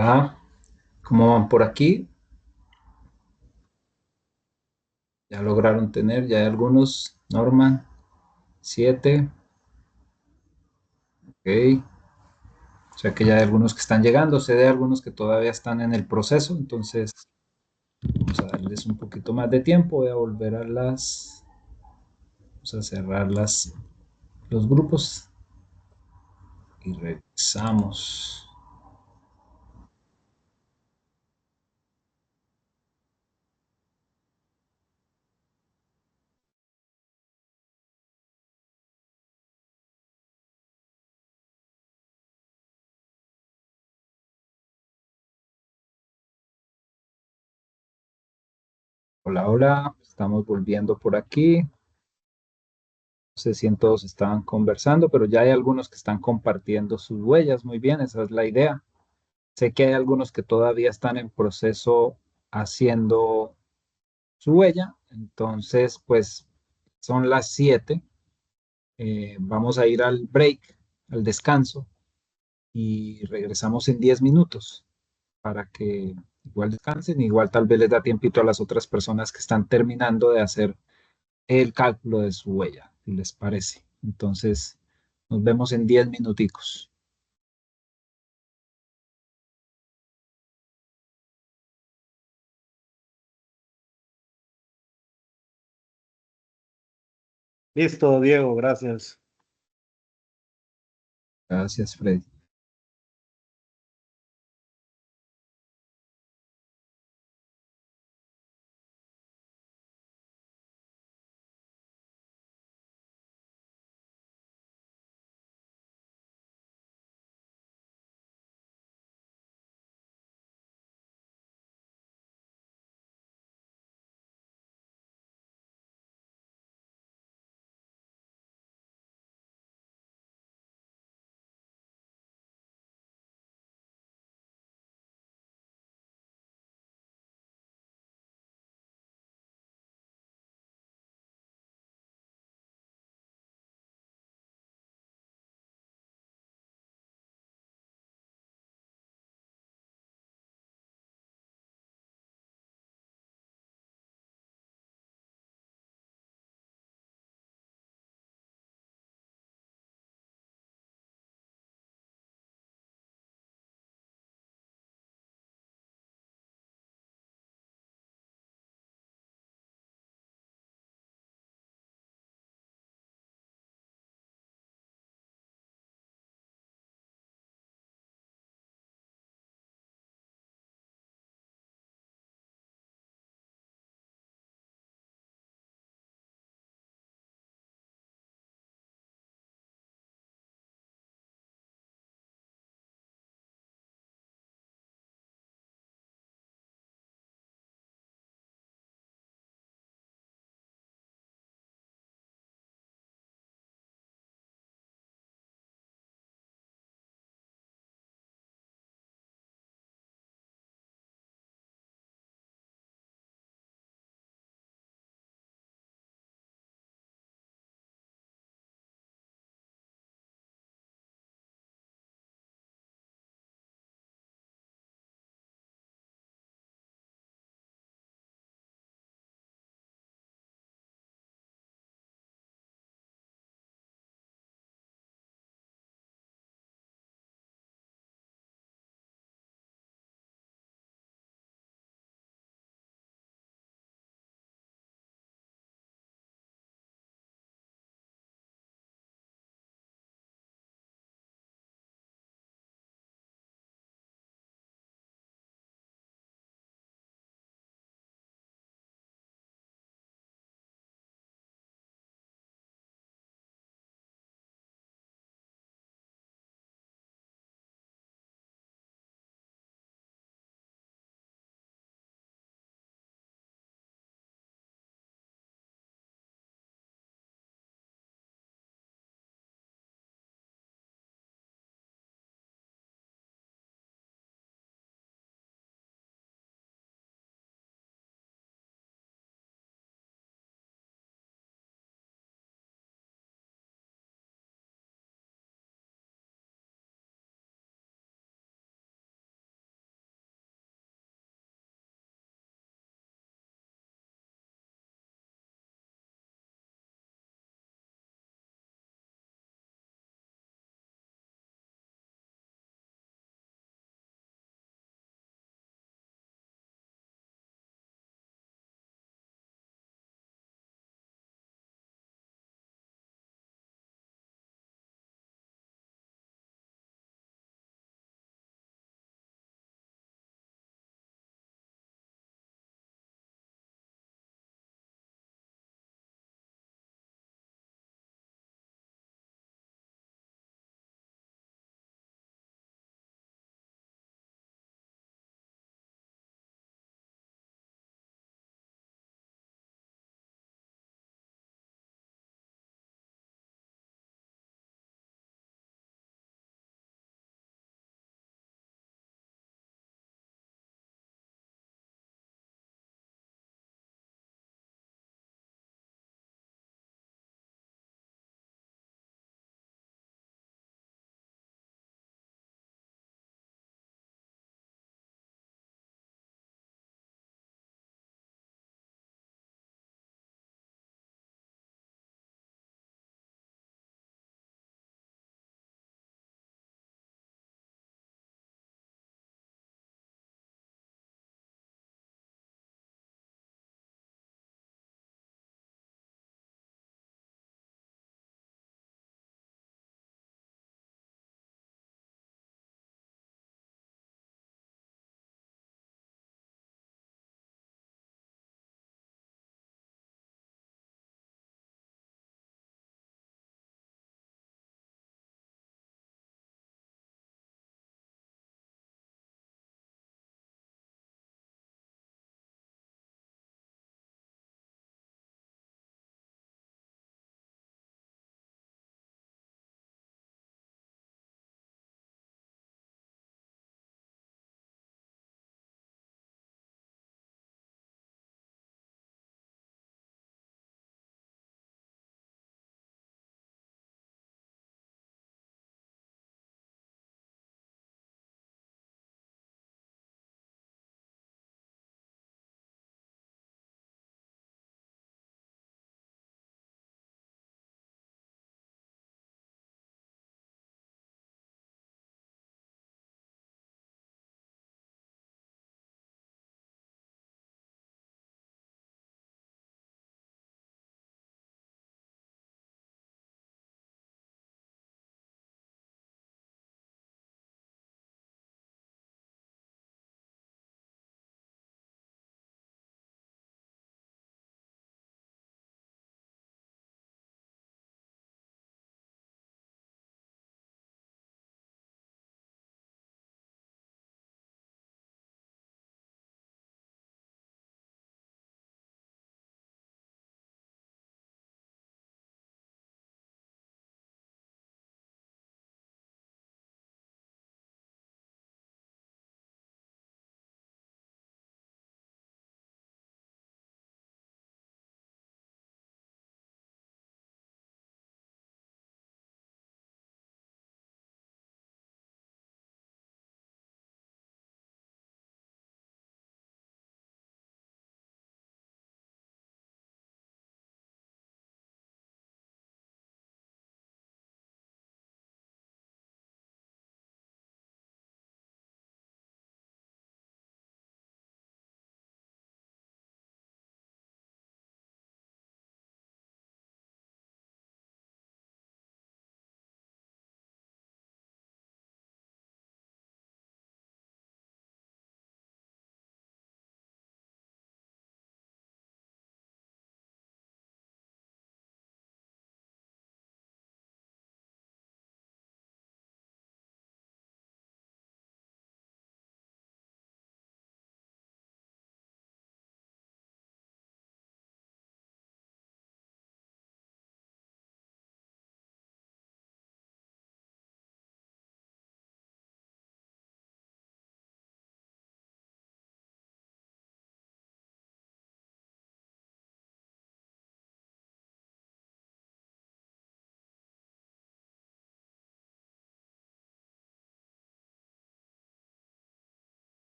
Ah, ¿cómo van por aquí? Ya lograron tener, ya hay algunos. Norman, 7. Ok. O sea que ya hay algunos que están llegando, sé de algunos que todavía están en el proceso, entonces vamos a darles un poquito más de tiempo. Voy a volver a vamos a cerrar los grupos y regresamos. Hola, hola, estamos volviendo por aquí. No sé si en todos estaban conversando, pero ya hay algunos que están compartiendo sus huellas. Muy bien, esa es la idea. Sé que hay algunos que todavía están en proceso haciendo su huella, entonces pues son las 7. Vamos a ir al break, al descanso, y regresamos en 10 minutos para que igual descansen, igual tal vez les da tiempito a las otras personas que están terminando de hacer el cálculo de su huella, si les parece. Entonces, nos vemos en 10 minuticos. Listo, Diego, gracias. Gracias, Freddy.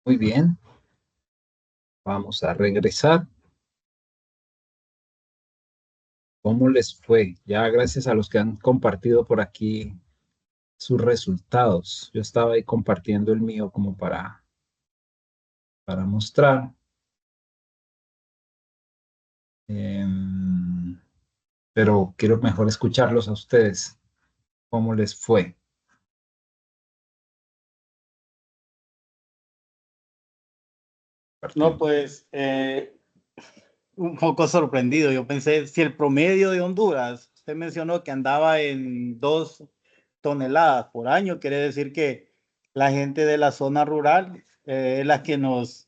Muy bien, vamos a regresar. ¿Cómo les fue? Ya gracias a los que han compartido por aquí sus resultados. Yo estaba ahí compartiendo el mío como para mostrar. Em, pero quiero mejor escucharlos a ustedes. ¿Cómo les fue? No, Partiendo. pues un poco sorprendido. Yo pensé, si el promedio de Honduras, usted mencionó que andaba en 2 toneladas por año, quiere decir que la gente de la zona rural es la que nos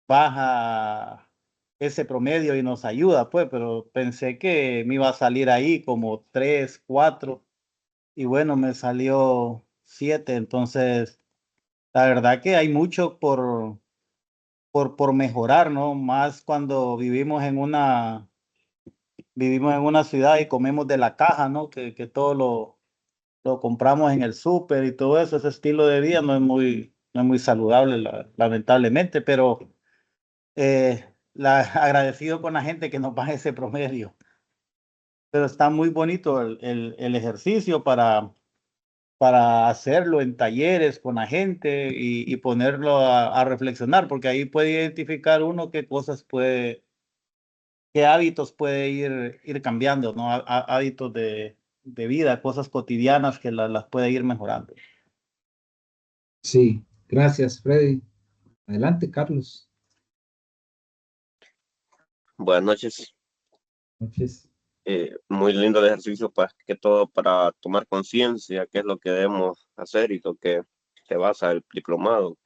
baja ese promedio y nos ayuda, pues, pero pensé que me iba a salir ahí como 3, 4, y bueno, me salió 7. Entonces, la verdad que hay mucho por mejorar, ¿no? Más cuando vivimos en una ciudad y comemos de la caja, ¿no? Que todo lo compramos en el súper y todo eso. Ese estilo de vida no es muy saludable, lamentablemente, pero agradecido con la gente que nos baja ese promedio. Pero está muy bonito el ejercicio para hacerlo en talleres con la gente y ponerlo a reflexionar, porque ahí puede identificar uno qué hábitos puede ir cambiando, ¿no? Hábitos de vida, cosas cotidianas que las puede ir mejorando. Sí, gracias, Freddy. Adelante, Carlos. Buenas noches. Noches. Muy lindo el ejercicio, pues, que todo para tomar conciencia, qué es lo que debemos hacer y lo que se basa el diplomado.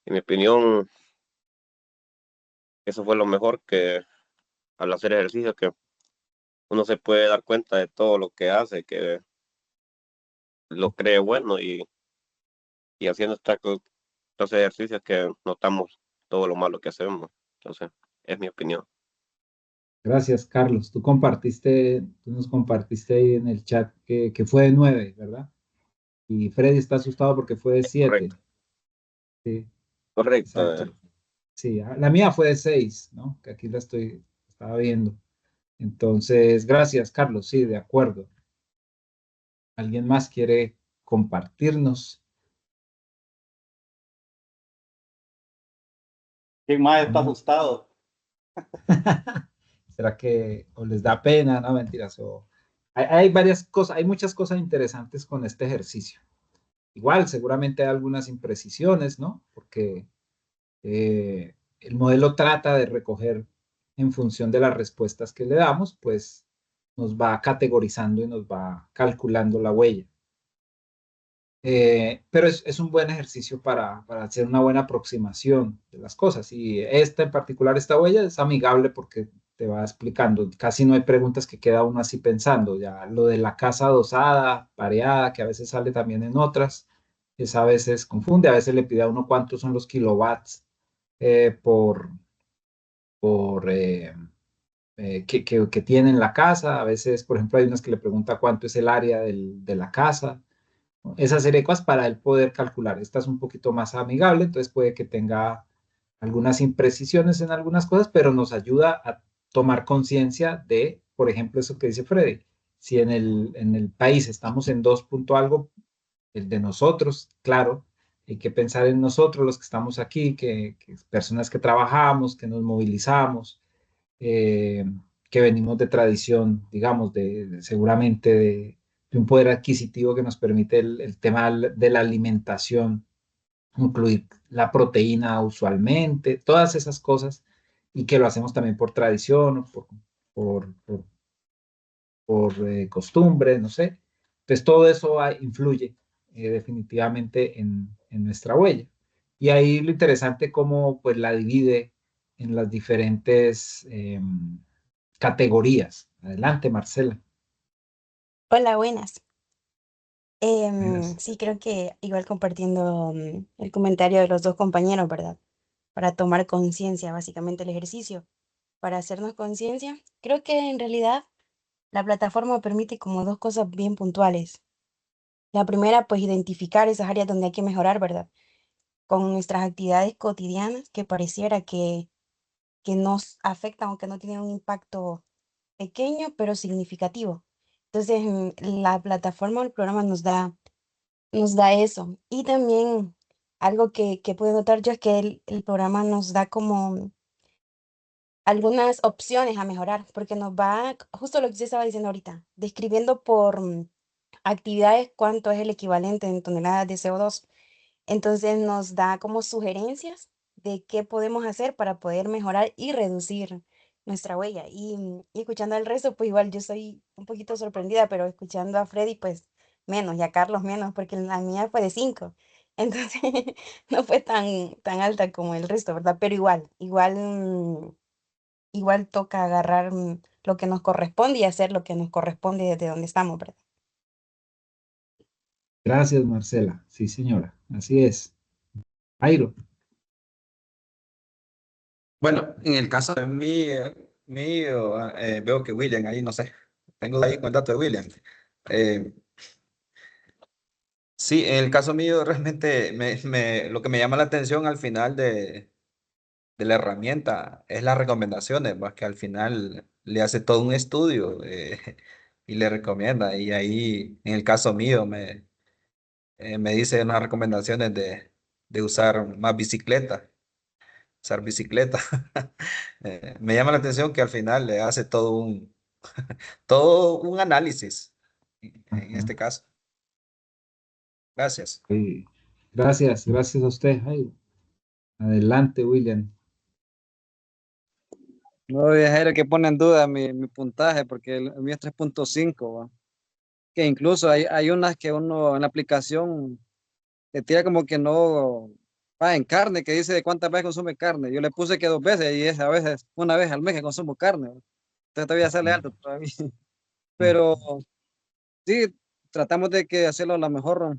En mi opinión, eso fue lo mejor que al hacer ejercicio, que uno se puede dar cuenta de todo lo que hace, que lo cree bueno y haciendo estos ejercicios que notamos todo lo malo que hacemos. Entonces, es mi opinión. Gracias, Carlos. Tú nos compartiste ahí en el chat que fue de 9, ¿verdad? Y Freddy está asustado porque fue de 7. Correcto, Sí, correcto. exacto. Sí, la mía fue de 6, ¿no? Que aquí estaba viendo. Entonces, gracias, Carlos. Sí, de acuerdo. ¿Alguien más quiere compartirnos? ¿Quién más está ¿Cómo? asustado? ¿Será que o les da pena? No, mentiras. Hay varias cosas, hay muchas cosas interesantes con este ejercicio. Igual, seguramente hay algunas imprecisiones, ¿no? Porque el modelo trata de recoger en función de las respuestas que le damos, pues nos va categorizando y nos va calculando la huella. Pero es un buen ejercicio para hacer una buena aproximación de las cosas. Y esta en particular, esta huella es amigable porque te va explicando. Casi no hay preguntas que queda uno así pensando. Ya lo de la casa adosada, pareada, que a veces sale también en otras, esa a veces confunde. A veces le pide a uno cuántos son los kilowatts por que tiene en la casa. A veces, por ejemplo, hay unas que le pregunta cuánto es el área de la casa, ¿no? Esa serie de cosas para él poder calcular. Esta es un poquito más amigable, entonces puede que tenga algunas imprecisiones en algunas cosas, pero nos ayuda a tomar conciencia de, por ejemplo, eso que dice Freddy. Si en el país estamos en 2 punto algo, el de nosotros, claro, hay que pensar en nosotros, los que estamos aquí, que personas que trabajamos, que nos movilizamos, eh, que venimos de tradición, digamos, seguramente de un poder adquisitivo que nos permite el tema de la alimentación, incluir la proteína usualmente, todas esas cosas, y que lo hacemos también por tradición o por, por, por costumbre, no sé. Entonces todo eso influye definitivamente en nuestra huella. Y ahí lo interesante cómo pues la divide en las diferentes categorías. Adelante, Marcela. Hola, buenas. Buenas. Sí, creo que igual compartiendo el comentario de los dos compañeros, ¿verdad? Para tomar conciencia, básicamente el ejercicio, para hacernos conciencia, creo que en realidad la plataforma permite como dos cosas bien puntuales. La primera, pues identificar esas áreas donde hay que mejorar, ¿verdad? con nuestras actividades cotidianas que pareciera que nos afectan o que no tienen un impacto pequeño, pero significativo. Entonces, la plataforma o el programa nos da eso. Y también algo que puedo notar yo es que el programa nos da como algunas opciones a mejorar, porque nos va, justo lo que usted estaba diciendo ahorita, describiendo por actividades cuánto es el equivalente en toneladas de CO2. Entonces nos da como sugerencias de qué podemos hacer para poder mejorar y reducir nuestra huella. Y escuchando al resto, pues igual yo soy un poquito sorprendida, pero escuchando a Freddy, pues menos, y a Carlos menos, porque la mía fue de 5. Entonces no fue tan alta como el resto, ¿verdad? Pero igual toca agarrar lo que nos corresponde y hacer lo que nos corresponde desde donde estamos, ¿verdad? Gracias, Marcela. Sí, señora. Así es. Jairo. Bueno, en el caso de mí, mío, veo que William ahí, no sé, tengo ahí con el dato de William. Eh, sí, en el caso mío realmente lo que me llama la atención al final de la herramienta es las recomendaciones, más que al final le hace todo un estudio y le recomienda. Y ahí, en el caso mío, me dice unas recomendaciones de usar más bicicleta, usar bicicleta. Me llama la atención que al final le hace todo un análisis en Ajá. este caso. Gracias. Sí. Gracias, gracias a usted, Jairo. Adelante, William. No, viajero que pone en duda mi puntaje, porque el mío es 3.5, ¿va? Que incluso hay unas que uno en la aplicación te tira como que no va en carne, que dice de cuántas veces consume carne. Yo le puse que 2 veces y es a veces una vez al mes que consumo carne, ¿va? Entonces todavía sale alto todavía. Pero sí, tratamos de que hacerlo a lo mejor,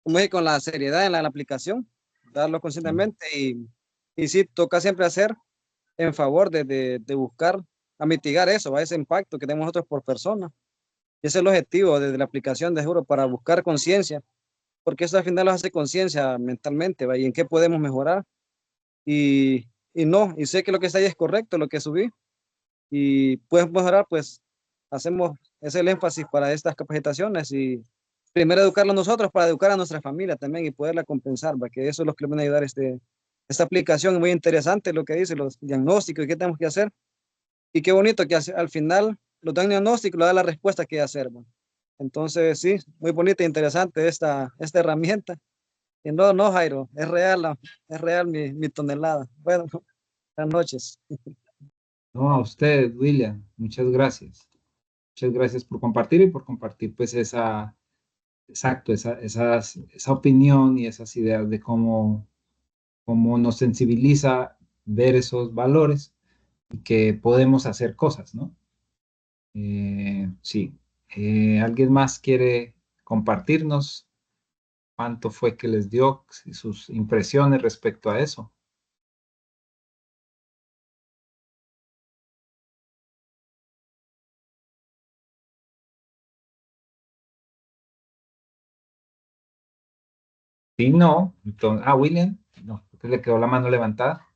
como dije, con la seriedad en la aplicación, darlo conscientemente y sí, toca siempre hacer en favor de buscar a mitigar eso, a ese impacto que tenemos nosotros por persona. Y ese es el objetivo de la aplicación de Juro, para buscar conciencia, porque eso al final nos hace conciencia mentalmente, ¿va? Y en qué podemos mejorar. Y no, y sé que lo que está ahí es correcto, lo que subí, y puedes mejorar, pues hacemos ese el énfasis para estas capacitaciones y primero educarlo nosotros para educar a nuestra familia también y poderla compensar, ¿va? Que eso es lo que le van a ayudar esta aplicación. Es muy interesante lo que dice, los diagnósticos y qué tenemos que hacer. Y qué bonito que al final los diagnósticos lo da la respuesta que hacer, ¿va? Entonces, sí, muy bonita e interesante esta herramienta. Y no, no, Jairo, es real mi tonelada. Bueno, buenas noches. No, a usted, William. Muchas gracias. Muchas gracias por compartir y por compartir, pues, exacto, esa opinión y esas ideas de cómo nos sensibiliza ver esos valores y que podemos hacer cosas, ¿no? Sí. ¿Alguien más quiere compartirnos cuánto fue que les dio sus impresiones respecto a eso? Si no, entonces, William, no, creo que le quedó la mano levantada.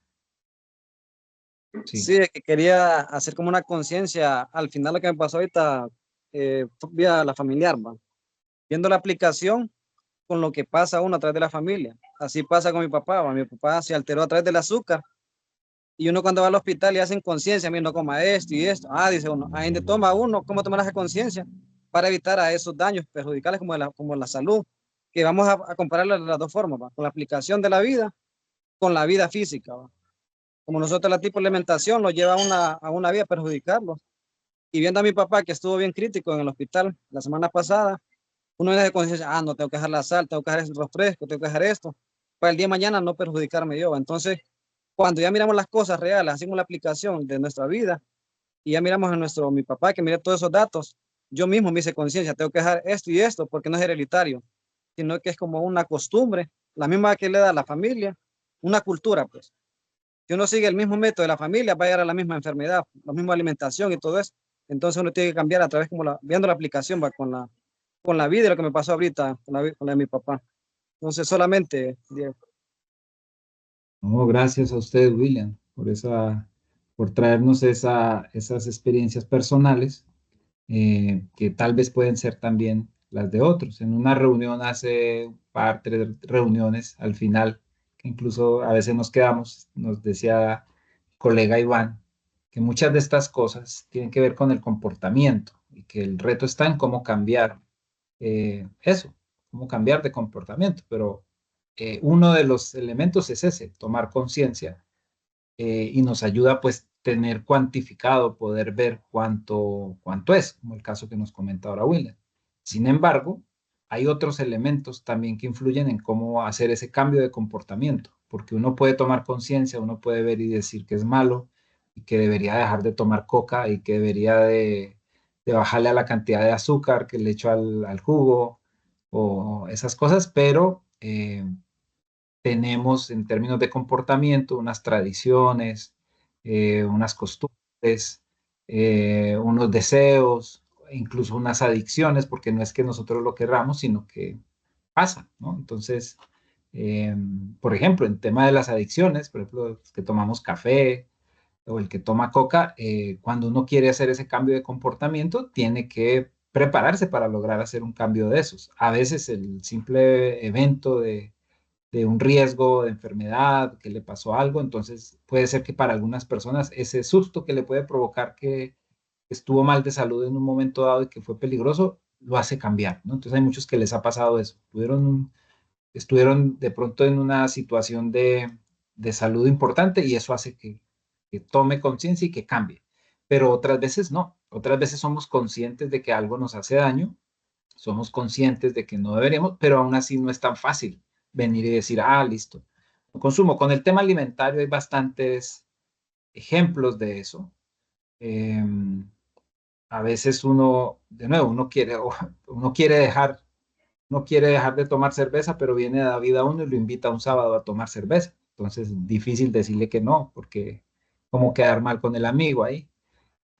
Sí. Sí, es que quería hacer como una conciencia. Al final lo que me pasó ahorita, vía la familiar, ¿va? Viendo la aplicación con lo que pasa uno a través de la familia. Así pasa con mi papá, ¿va? Mi papá se alteró a través del azúcar y uno cuando va al hospital le hacen conciencia, mira, no coma esto y esto. Ah, dice uno, ahí donde toma uno, ¿cómo tomar esa conciencia para evitar a esos daños perjudiciales como la salud? Que vamos a comparar las dos formas, ¿va? Con la aplicación de la vida, con la vida física, ¿va? Como nosotros la tipo de alimentación nos lleva a una vida a perjudicarlos. Y viendo a mi papá que estuvo bien crítico en el hospital la semana pasada, uno de conciencia, no tengo que dejar la sal, tengo que dejar el refresco, tengo que dejar esto, para el día de mañana no perjudicarme yo. Entonces, cuando ya miramos las cosas reales, hacemos la aplicación de nuestra vida y ya miramos a mi papá que mira todos esos datos, yo mismo me hice conciencia, tengo que dejar esto y esto porque no es hereditario, sino que es como una costumbre, la misma que le da la familia, una cultura, pues. Si uno sigue el mismo método de la familia, va a llegar a la misma enfermedad, la misma alimentación y todo eso. Entonces uno tiene que cambiar a través como viendo la aplicación, va con la vida y lo que me pasó ahorita con la de mi papá. Entonces solamente, Diego. No, gracias a usted, William, por traernos esas experiencias personales, que tal vez pueden ser también las de otros. En una reunión hace un par, tres reuniones al final, que incluso a veces nos quedamos, nos decía el colega Iván, que muchas de estas cosas tienen que ver con el comportamiento y que el reto está en cómo cambiar eso, cómo cambiar de comportamiento, pero uno de los elementos es ese, tomar conciencia, y nos ayuda pues tener cuantificado, poder ver cuánto es, como el caso que nos comenta ahora William. Sin embargo, hay otros elementos también que influyen en cómo hacer ese cambio de comportamiento, porque uno puede tomar conciencia, uno puede ver y decir que es malo y que debería dejar de tomar coca y que debería de bajarle a la cantidad de azúcar que le echo al jugo o esas cosas, pero tenemos en términos de comportamiento unas tradiciones, unas costumbres, unos deseos, incluso unas adicciones, porque no es que nosotros lo querramos, sino que pasa, ¿no? Entonces, por ejemplo, en tema de las adicciones, por ejemplo, los que tomamos café o el que toma coca, cuando uno quiere hacer ese cambio de comportamiento, tiene que prepararse para lograr hacer un cambio de esos. A veces el simple evento de un riesgo de enfermedad, que le pasó algo, entonces puede ser que para algunas personas ese susto que le puede provocar que estuvo mal de salud en un momento dado y que fue peligroso, lo hace cambiar, ¿no? Entonces hay muchos que les ha pasado eso, estuvieron de pronto en una situación de salud importante y eso hace que tome conciencia y que cambie. Pero otras veces no, otras veces somos conscientes de que algo nos hace daño, somos conscientes de que no deberíamos, pero aún así no es tan fácil venir y decir, ah, listo, no consumo. Con el tema alimentario hay bastantes ejemplos de eso. Eh, a veces uno, de nuevo, uno quiere dejar, no quiere dejar de tomar cerveza, pero viene David a uno y lo invita un sábado a tomar cerveza. Entonces, difícil decirle que no, porque como quedar mal con el amigo ahí.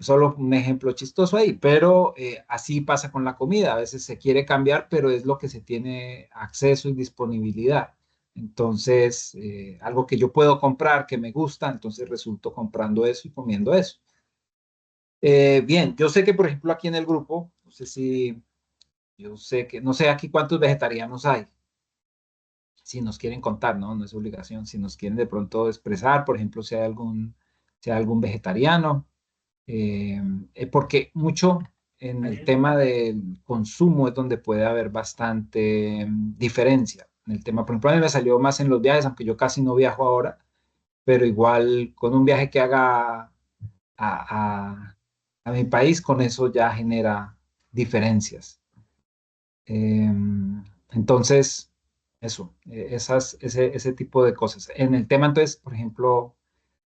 Solo un ejemplo chistoso ahí, pero así pasa con la comida. A veces se quiere cambiar, pero es lo que se tiene acceso y disponibilidad. Entonces, algo que yo puedo comprar que me gusta, entonces resulto comprando eso y comiendo eso. Bien, yo sé que, por ejemplo, aquí en el grupo, no sé si, yo sé que, no sé aquí cuántos vegetarianos hay, si nos quieren contar, ¿no? No es obligación, si nos quieren de pronto expresar, por ejemplo, si hay algún vegetariano. Eh, Porque mucho en el tema del consumo es donde puede haber bastante diferencia. En el tema, por ejemplo, a mí me salió más en los viajes, aunque yo casi no viajo ahora, pero igual con un viaje que haga a mi país, con eso ya genera diferencias. Eh, entonces, eso, ese tipo de cosas. En el tema, entonces, por ejemplo,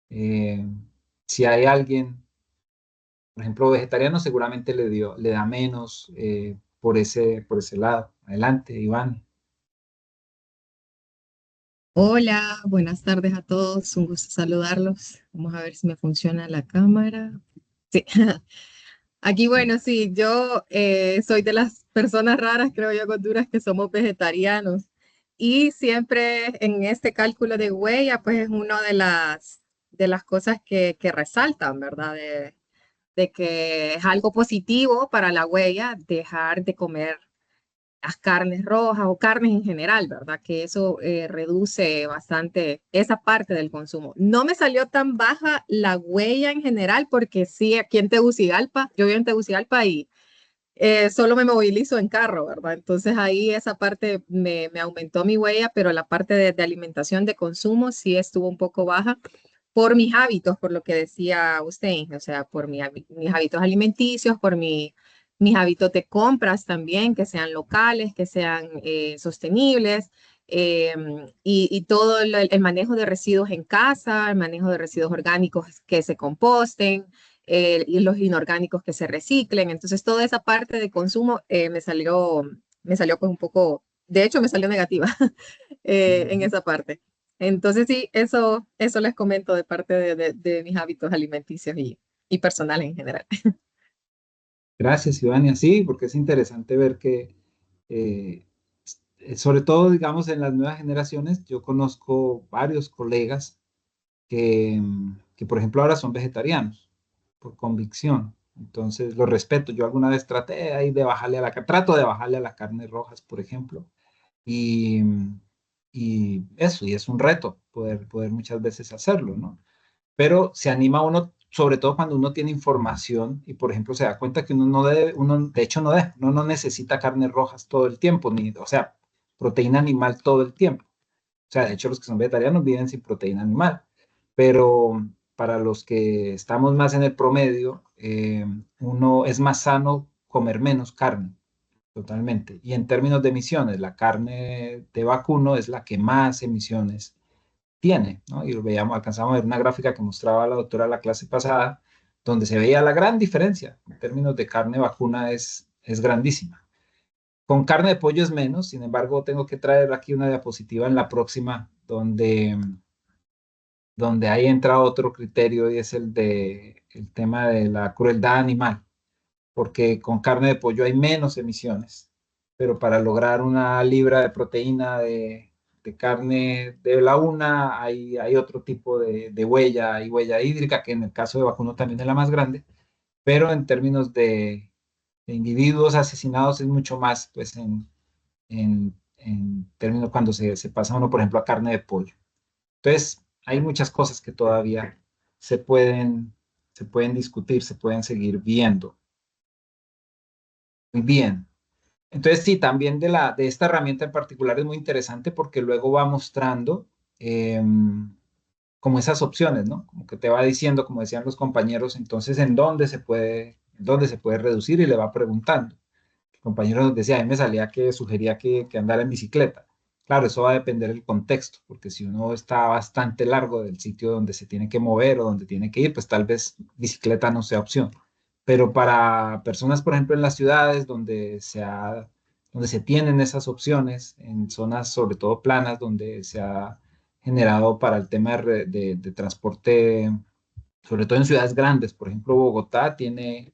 eh, si hay alguien, por ejemplo, vegetariano seguramente le da menos por ese lado. Adelante, Iván. Hola, buenas tardes a todos, un gusto saludarlos. Vamos a ver si me funciona la cámara. Sí, aquí bueno, sí, yo soy de las personas raras, creo yo, con Honduras, que somos vegetarianos. Y siempre en este cálculo de huella, pues es una de las cosas que resaltan, ¿verdad? De que es algo positivo para la huella dejar de comer las carnes rojas o carnes en general, ¿verdad? Que eso reduce bastante esa parte del consumo. No me salió tan baja la huella en general porque sí, aquí en Tegucigalpa, yo vivo en Tegucigalpa y solo me movilizo en carro, ¿verdad? Entonces ahí esa parte me aumentó mi huella, pero la parte de alimentación, de consumo, sí estuvo un poco baja por mis hábitos, por lo que decía usted, o sea, por mis hábitos alimenticios, por mis hábitos de compras también, que sean locales, que sean sostenibles, y todo el manejo de residuos en casa, el manejo de residuos orgánicos que se composten, y los inorgánicos que se reciclen. Entonces, toda esa parte de consumo me salió pues un poco, de hecho, me salió negativa en esa parte. Entonces, sí, eso les comento de parte de mis hábitos alimenticios y personales en general. Gracias, Iván. Y así, porque es interesante ver que eh, sobre todo, digamos, en las nuevas generaciones, yo conozco varios colegas que, por ejemplo, ahora son vegetarianos por convicción. Entonces, lo respeto. Yo alguna vez traté ahí de bajarle a trato de bajarle a las carnes rojas, por ejemplo, y, y eso, y es un reto poder muchas veces hacerlo, ¿no? Pero se anima uno, sobre todo cuando uno tiene información y, por ejemplo, se da cuenta que uno no debe, uno de hecho no debe, uno no necesita carnes rojas todo el tiempo, ni, o sea, proteína animal todo el tiempo. O sea, de hecho, los que son vegetarianos viven sin proteína animal, pero para los que estamos más en el promedio, uno es más sano comer menos carne, totalmente. Y en términos de emisiones, la carne de vacuno es la que más emisiones tiene, ¿no? Y lo veíamos, alcanzamos a ver una gráfica que mostraba la doctora la clase pasada, donde se veía la gran diferencia en términos de carne vacuna es grandísima. Con carne de pollo es menos, sin embargo, tengo que traer aquí una diapositiva en la próxima donde ahí entra otro criterio y es el tema de la crueldad animal, porque con carne de pollo hay menos emisiones, pero para lograr una libra de proteína de carne de la una hay otro tipo de huella, hay huella hídrica, que en el caso de vacuno también es la más grande, pero en términos de individuos asesinados es mucho más, pues en términos cuando se pasa uno, por ejemplo, a carne de pollo. Entonces, hay muchas cosas que todavía se pueden, se pueden discutir, se pueden seguir viendo. Muy bien. Entonces, sí, también de esta herramienta en particular es muy interesante porque luego va mostrando como esas opciones, ¿no? Como que te va diciendo, como decían los compañeros, entonces, en dónde se puede reducir y le va preguntando. El compañero nos decía, a mí me salía que sugería que andara en bicicleta. Claro, eso va a depender del contexto, porque si uno está bastante largo del sitio donde se tiene que mover o donde tiene que ir, pues tal vez bicicleta no sea opción. Pero para personas, por ejemplo, en las ciudades donde se tienen esas opciones, en zonas sobre todo planas, donde se ha generado para el tema de transporte, sobre todo en ciudades grandes, por ejemplo, Bogotá tiene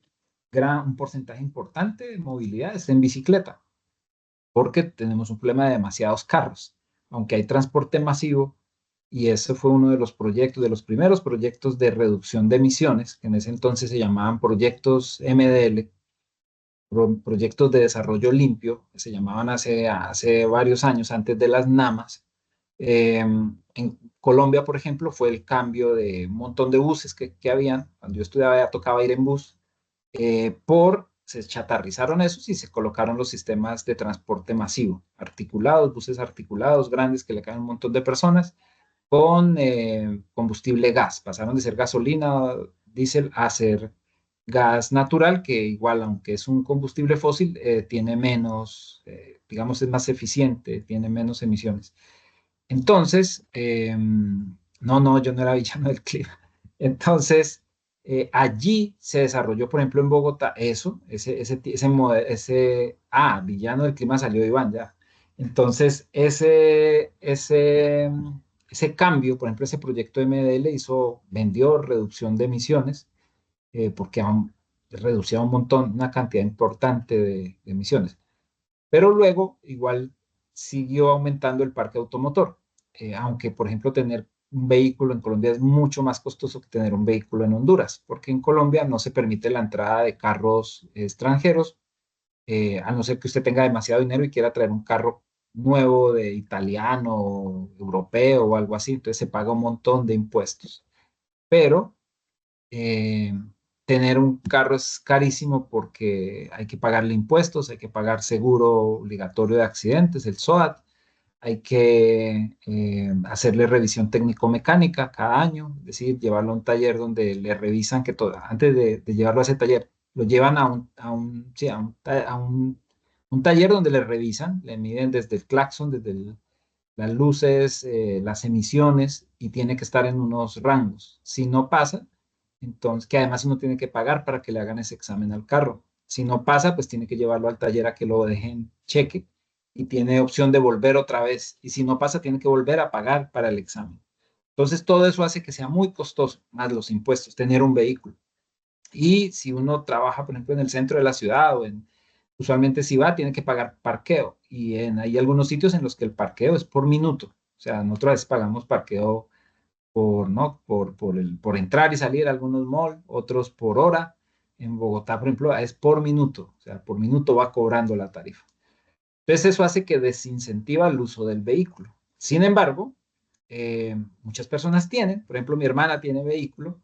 un porcentaje importante de movilidad es en bicicleta, porque tenemos un problema de demasiados carros, aunque hay transporte masivo, y ese fue uno de los proyectos, de los primeros proyectos de reducción de emisiones, que en ese entonces se llamaban proyectos MDL, proyectos de desarrollo limpio, que se llamaban hace varios años, antes de las NAMAS. En Colombia, por ejemplo, fue el cambio de un montón de buses que habían. Cuando yo estudiaba ya tocaba ir en bus se chatarrizaron esos y se colocaron los sistemas de transporte masivo, articulados, buses articulados grandes que le caen un montón de personas con combustible gas. Pasaron de ser gasolina, diésel, a ser gas natural, que igual, aunque es un combustible fósil, tiene menos, digamos, es más eficiente, tiene menos emisiones. Entonces, no, yo no era villano del clima. Entonces, allí se desarrolló, por ejemplo, en Bogotá, villano del clima salió Iván ya. Entonces, ese cambio, por ejemplo, ese proyecto de MDL vendió reducción de emisiones, porque reducía un montón, una cantidad importante de emisiones. Pero luego, igual, siguió aumentando el parque automotor. Aunque, por ejemplo, tener un vehículo en Colombia es mucho más costoso que tener un vehículo en Honduras, porque en Colombia no se permite la entrada de carros extranjeros, a no ser que usted tenga demasiado dinero y quiera traer un carro nuevo de italiano, europeo o algo así, entonces se paga un montón de impuestos. Pero eh, tener un carro es carísimo porque hay que pagarle impuestos, hay que pagar seguro obligatorio de accidentes, el SOAT, hay que hacerle revisión técnico-mecánica cada año, es decir, llevarlo a un taller donde le revisan que todo, antes de llevarlo a ese taller, lo llevan sí, un taller donde le revisan, le miden desde el claxon, desde las luces, las emisiones, y tiene que estar en unos rangos. Si no pasa, entonces, que además uno tiene que pagar para que le hagan ese examen al carro. Si no pasa, pues tiene que llevarlo al taller a que lo dejen cheque y tiene opción de volver otra vez. Y si no pasa, tiene que volver a pagar para el examen. Entonces, todo eso hace que sea muy costoso, más los impuestos, tener un vehículo. Y si uno trabaja, por ejemplo, en el centro de la ciudad usualmente si va, tiene que pagar parqueo. Y hay algunos sitios en los que el parqueo es por minuto. O sea, nosotros a veces pagamos parqueo por, ¿no? por entrar y salir a algunos malls, otros por hora. En Bogotá, por ejemplo, es por minuto. O sea, por minuto va cobrando la tarifa. Entonces eso hace que desincentiva el uso del vehículo. Sin embargo, muchas personas tienen, por ejemplo, mi hermana tiene vehículo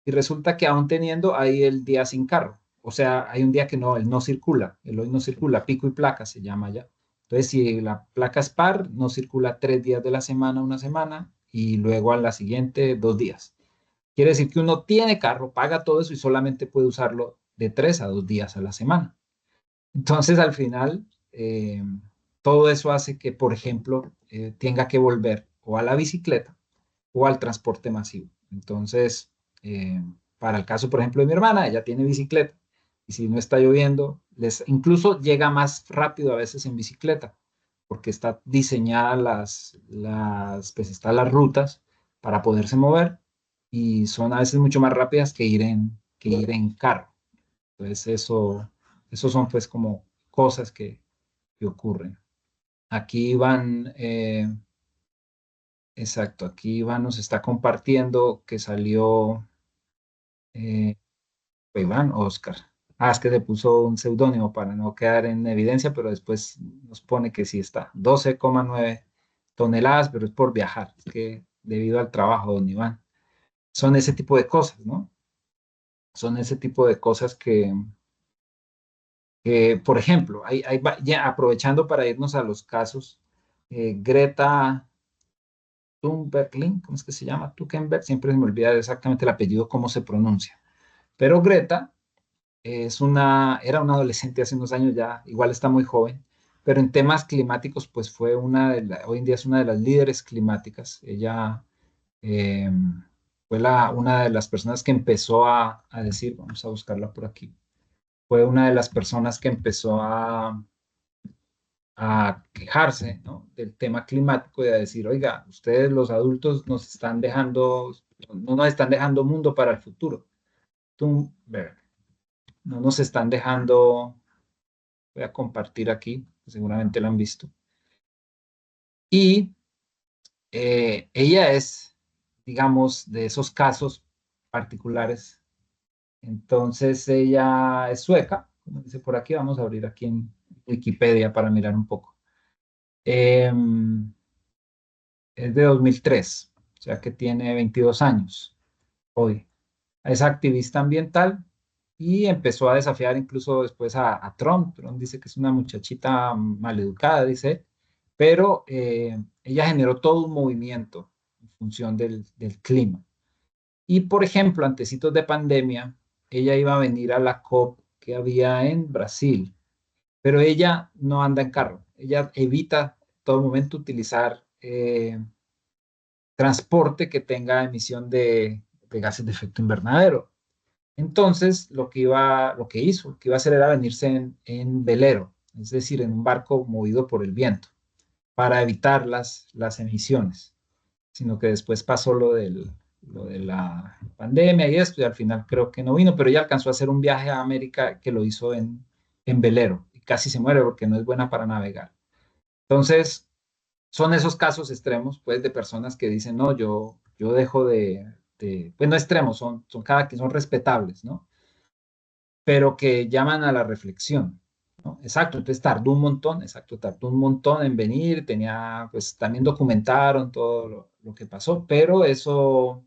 y resulta que aún teniendo hay el día sin carro. O sea, hay un día que no, él no circula, él hoy no circula, pico y placa se llama ya. Entonces, si la placa es par, no circula 3 días de la semana, una semana, y luego a la siguiente 2 días. Quiere decir que uno tiene carro, paga todo eso y solamente puede usarlo de 3 a 2 días a la semana. Entonces, al final, todo eso hace que, por ejemplo, tenga que volver o a la bicicleta o al transporte masivo. Entonces, para el caso, por ejemplo, de mi hermana, ella tiene bicicleta y si no está lloviendo, incluso llega más rápido a veces en bicicleta porque está diseñada pues están las rutas para poderse mover y son a veces mucho más rápidas que ir en carro. Entonces, eso son pues como cosas que ocurren. Aquí Iván, exacto, aquí Iván nos está compartiendo que salió eh, fue Iván o Oscar. Ah, es que le puso un seudónimo para no quedar en evidencia, pero después nos pone que sí está. 12,9 toneladas, pero es por viajar. Es que debido al trabajo, don Iván. Son ese tipo de cosas, ¿no? Son ese tipo de cosas por ejemplo, ya aprovechando para irnos a los casos, Greta Thunberg, ¿cómo es que se llama? Thunberg, siempre se me olvida exactamente el apellido, cómo se pronuncia. Pero Greta era una adolescente hace unos años ya, igual está muy joven, pero en temas climáticos, pues hoy en día es una de las líderes climáticas. Ella eh, fue una de las personas que empezó a decir, vamos a buscarla por aquí, fue una de las personas que empezó a quejarse, ¿no? Del tema climático y a decir, oiga, ustedes los adultos no nos están dejando mundo para el futuro. No nos están dejando, voy a compartir aquí, seguramente lo han visto. Y ella es, digamos, de esos casos particulares. Entonces ella es sueca, como dice por aquí, vamos a abrir aquí en Wikipedia para mirar un poco. Es de 2003, o sea que tiene 22 años hoy. Es activista ambiental y empezó a desafiar incluso después a Trump. Trump dice que es una muchachita maleducada, dice, pero ella generó todo un movimiento en función del clima. Y por ejemplo, antecitos de pandemia, ella iba a venir a la COP que había en Brasil, pero ella no anda en carro. Ella evita todo momento utilizar transporte que tenga emisión de gases de efecto invernadero. Entonces, lo que iba a hacer era venirse en velero, es decir, en un barco movido por el viento, para evitar las emisiones, sino que después pasó lo de la pandemia y esto, y al final creo que no vino, pero ella alcanzó a hacer un viaje a América que lo hizo en velero, y casi se muere porque no es buena para navegar. Entonces, son esos casos extremos, pues, de personas que dicen, no, yo dejo pues no extremos, son respetables, ¿no? Pero que llaman a la reflexión, ¿no? Exacto, entonces tardó un montón en venir, pues también documentaron todo lo que pasó, pero eso,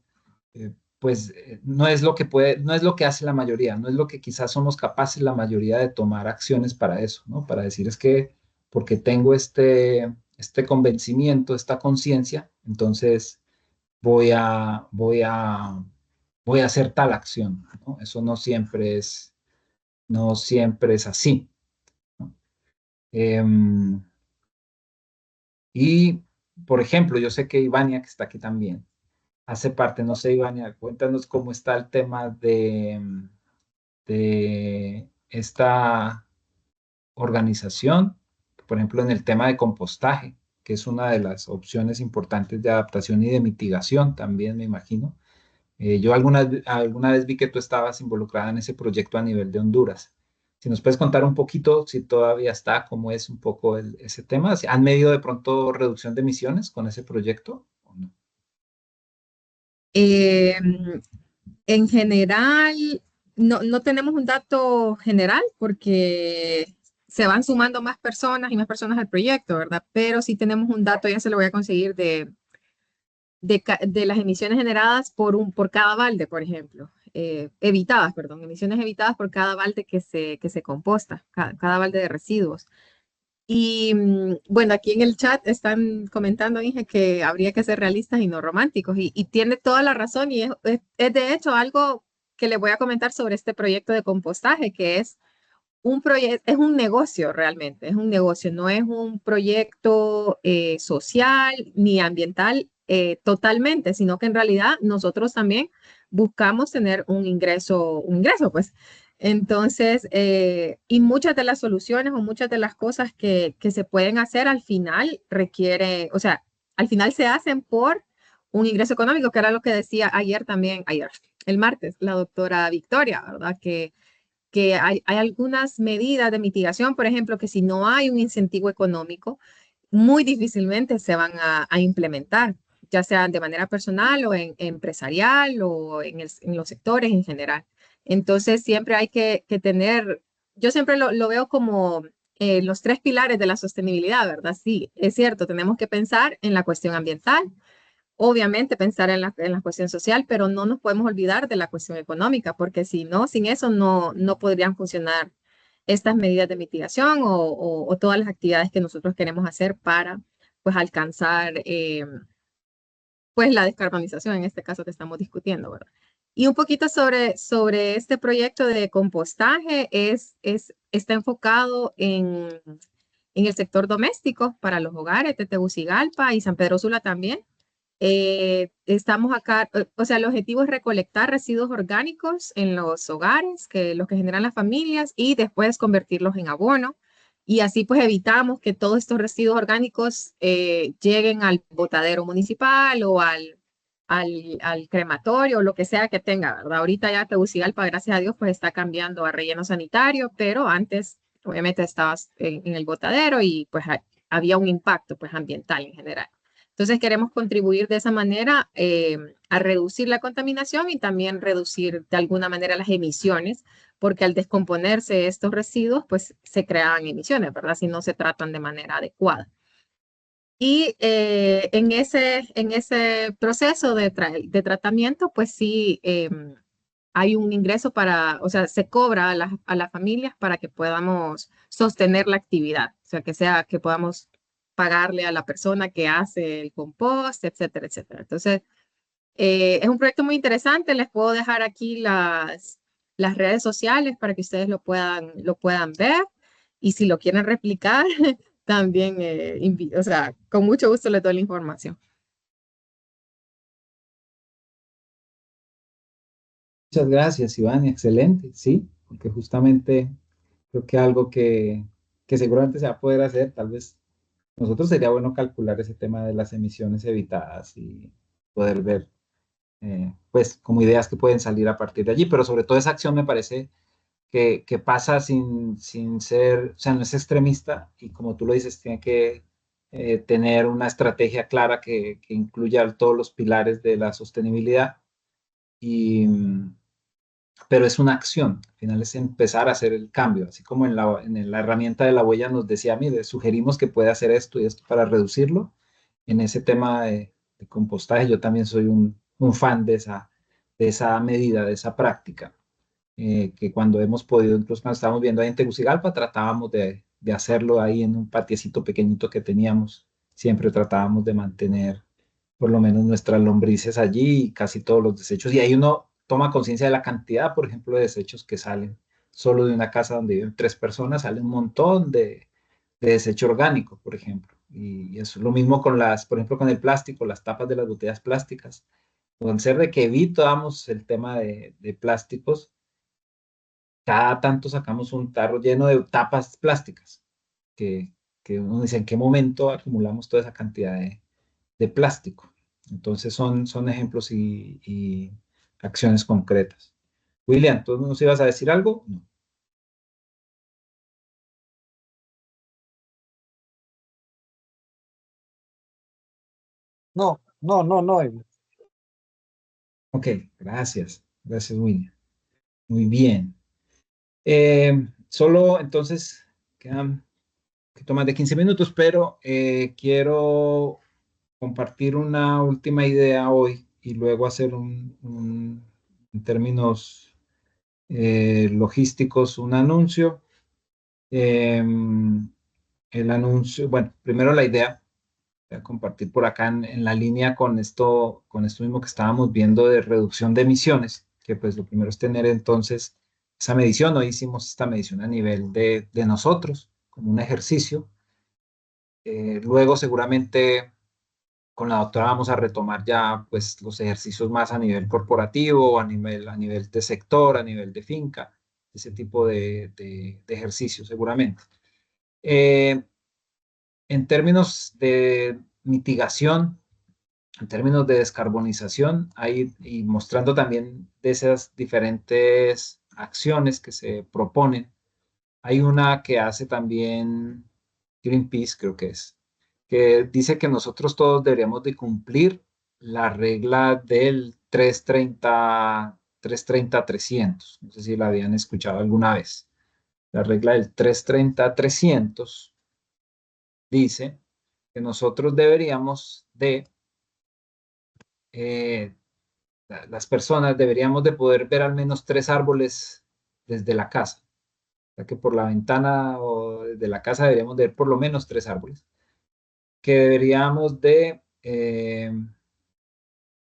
pues, no es lo que hace la mayoría, no es lo que quizás somos capaces la mayoría de tomar acciones para eso, ¿no? Para decir es que porque tengo este convencimiento, esta conciencia, entonces voy a hacer tal acción, ¿no? Eso no siempre es así, ¿no? Em, y, por ejemplo, yo sé que Ivania, que está aquí también, hace parte, no sé, Ivania, cuéntanos cómo está el tema de esta organización, por ejemplo, en el tema de compostaje, que es una de las opciones importantes de adaptación y de mitigación también, me imagino. Yo alguna vez vi que tú estabas involucrada en ese proyecto a nivel de Honduras. Si nos puedes contar un poquito, si todavía está, cómo es un poco ese tema. ¿Han medido de pronto reducción de emisiones con ese proyecto o no? Eh, en general, no tenemos un dato general porque se van sumando más personas y más personas al proyecto, ¿verdad? Pero sí tenemos un dato, ya se lo voy a conseguir de las emisiones generadas por cada balde, por ejemplo. Evitadas, perdón, emisiones evitadas por cada balde que se composta, cada balde de residuos. Y bueno, aquí en el chat están comentando, dije, que habría que ser realistas y no románticos. Y tiene toda la razón y es de hecho algo que le voy a comentar sobre este proyecto de compostaje, que es un proyecto, es un negocio realmente, es un negocio, no es un proyecto social ni ambiental totalmente, sino que en realidad nosotros también buscamos tener un ingreso, pues. Entonces, y muchas de las soluciones o muchas de las cosas que se pueden hacer al final requiere, o sea, al final se hacen por un ingreso económico, que era lo que decía ayer, el martes, la doctora Victoria, ¿verdad? Que hay algunas medidas de mitigación, por ejemplo, que si no hay un incentivo económico, muy difícilmente se van a implementar, ya sea de manera personal o empresarial o en los sectores en general. Entonces, siempre hay que tener, yo siempre lo veo como los tres pilares de la sostenibilidad, ¿verdad? Sí, es cierto, tenemos que pensar en la cuestión ambiental, obviamente pensar en la cuestión social, pero no nos podemos olvidar de la cuestión económica, porque si no, sin eso no podrían funcionar estas medidas de mitigación o todas las actividades que nosotros queremos hacer para pues alcanzar pues la descarbonización en este caso que estamos discutiendo, ¿verdad? Y un poquito sobre este proyecto de compostaje está enfocado en el sector doméstico para los hogares de Tegucigalpa y San Pedro Sula también. Estamos acá, o sea, el objetivo es recolectar residuos orgánicos en los hogares, los que generan las familias, y después convertirlos en abono. Y así pues evitamos que todos estos residuos orgánicos lleguen al botadero municipal o al crematorio o lo que sea que tenga, ¿verdad? Ahorita ya Tegucigalpa, gracias a Dios, pues está cambiando a relleno sanitario, pero antes obviamente estabas en el botadero y pues había un impacto pues ambiental en general. Entonces queremos contribuir de esa manera a reducir la contaminación y también reducir de alguna manera las emisiones, porque al descomponerse estos residuos, pues se crean emisiones, ¿verdad? Si no se tratan de manera adecuada. Y en ese proceso de tratamiento, pues sí, hay un ingreso para, o sea, se cobra a las familias para que podamos sostener la actividad, o sea, que podamos pagarle a la persona que hace el compost, etcétera, etcétera. Entonces, es un proyecto muy interesante. Les puedo dejar aquí las redes sociales para que ustedes lo puedan ver. Y si lo quieren replicar, también, o sea, con mucho gusto les doy la información. Muchas gracias, Iván, excelente, sí, porque justamente creo que algo que seguramente se va a poder hacer, tal vez nosotros sería bueno calcular ese tema de las emisiones evitadas y poder ver, pues, como ideas que pueden salir a partir de allí, pero sobre todo esa acción me parece que pasa sin ser, o sea, no es extremista y como tú lo dices, tiene que tener una estrategia clara que incluya todos los pilares de la sostenibilidad y... pero es una acción, al final es empezar a hacer el cambio, así como en la herramienta de la huella nos decía, mire, sugerimos que puede hacer esto y esto para reducirlo. En ese tema de compostaje, yo también soy un fan de esa medida, de esa práctica, que cuando hemos podido, incluso cuando estábamos viendo ahí en Tegucigalpa, tratábamos de hacerlo ahí en un patiecito pequeñito que teníamos, siempre tratábamos de mantener por lo menos nuestras lombrices allí y casi todos los desechos. Y ahí uno toma conciencia de la cantidad, por ejemplo, de desechos que salen. Solo de una casa donde viven 3 personas sale un montón de desecho orgánico, por ejemplo. Y eso es lo mismo con por ejemplo, con el plástico, las tapas de las botellas plásticas. Con ser de que evitamos el tema de plásticos, cada tanto sacamos un tarro lleno de tapas plásticas, que, que uno dice en qué momento acumulamos toda esa cantidad de plástico. Entonces son ejemplos y acciones concretas. William, ¿tú nos ibas a decir algo? No. No, no, no, no. Ok, gracias. Gracias, William. Muy bien. Solo entonces quedan un poquito más de 15 minutos, pero quiero compartir una última idea hoy y luego hacer en términos logísticos, un anuncio. El anuncio, bueno, primero la idea, voy a compartir por acá en la línea con esto mismo que estábamos viendo de reducción de emisiones, que pues lo primero es tener entonces esa medición. Hoy hicimos esta medición a nivel de nosotros, como un ejercicio. Luego seguramente con la doctora vamos a retomar ya pues los ejercicios más a nivel corporativo, a nivel de sector, a nivel de finca, ese tipo de ejercicios seguramente. Eh, en términos de mitigación, en términos de descarbonización, ahí, y mostrando también de esas diferentes acciones que se proponen, hay una que hace también Greenpeace, creo que dice que nosotros todos deberíamos de cumplir la regla del 330-300. No sé si la habían escuchado alguna vez. La regla del 330-300 dice que nosotros deberíamos de, eh, las personas deberíamos de poder ver al menos 3 árboles desde la casa. O sea que por la ventana o desde la casa deberíamos de ver por lo menos 3 árboles. Que deberíamos de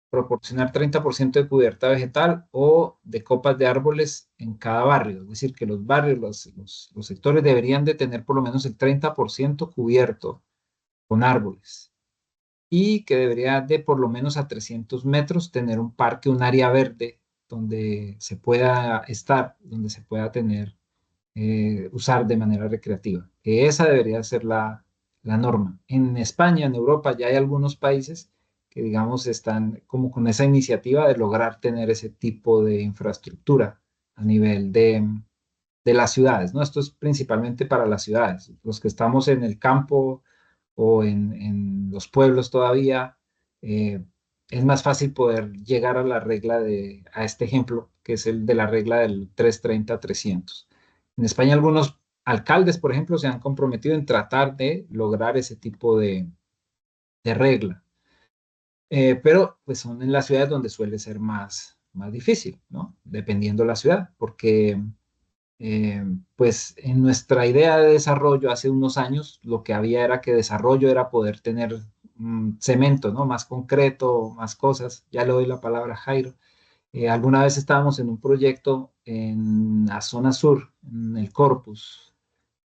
proporcionar 30% de cubierta vegetal o de copas de árboles en cada barrio. Es decir, que los barrios, los sectores deberían de tener por lo menos el 30% cubierto con árboles. Y que debería de por lo menos a 300 metros tener un parque, un área verde donde se pueda estar, donde se pueda tener, usar de manera recreativa. Que esa debería ser la norma. En España, en Europa, ya hay algunos países que, digamos, están como con esa iniciativa de lograr tener ese tipo de infraestructura a nivel de las ciudades, ¿no? Esto es principalmente para las ciudades. Los que estamos en el campo o en los pueblos todavía, eh, es más fácil poder llegar a la regla a este ejemplo, que es el de la regla del 330-300. En España algunos alcaldes, por ejemplo, se han comprometido en tratar de lograr ese tipo de regla. Pero pues son en las ciudades donde suele ser más difícil, ¿no? Dependiendo de la ciudad, porque eh, pues en nuestra idea de desarrollo hace unos años, lo que había era que desarrollo era poder tener cemento, ¿no? Más concreto, más cosas. Ya le doy la palabra a Jairo. Alguna vez estábamos en un proyecto en la zona sur, en el Corpus,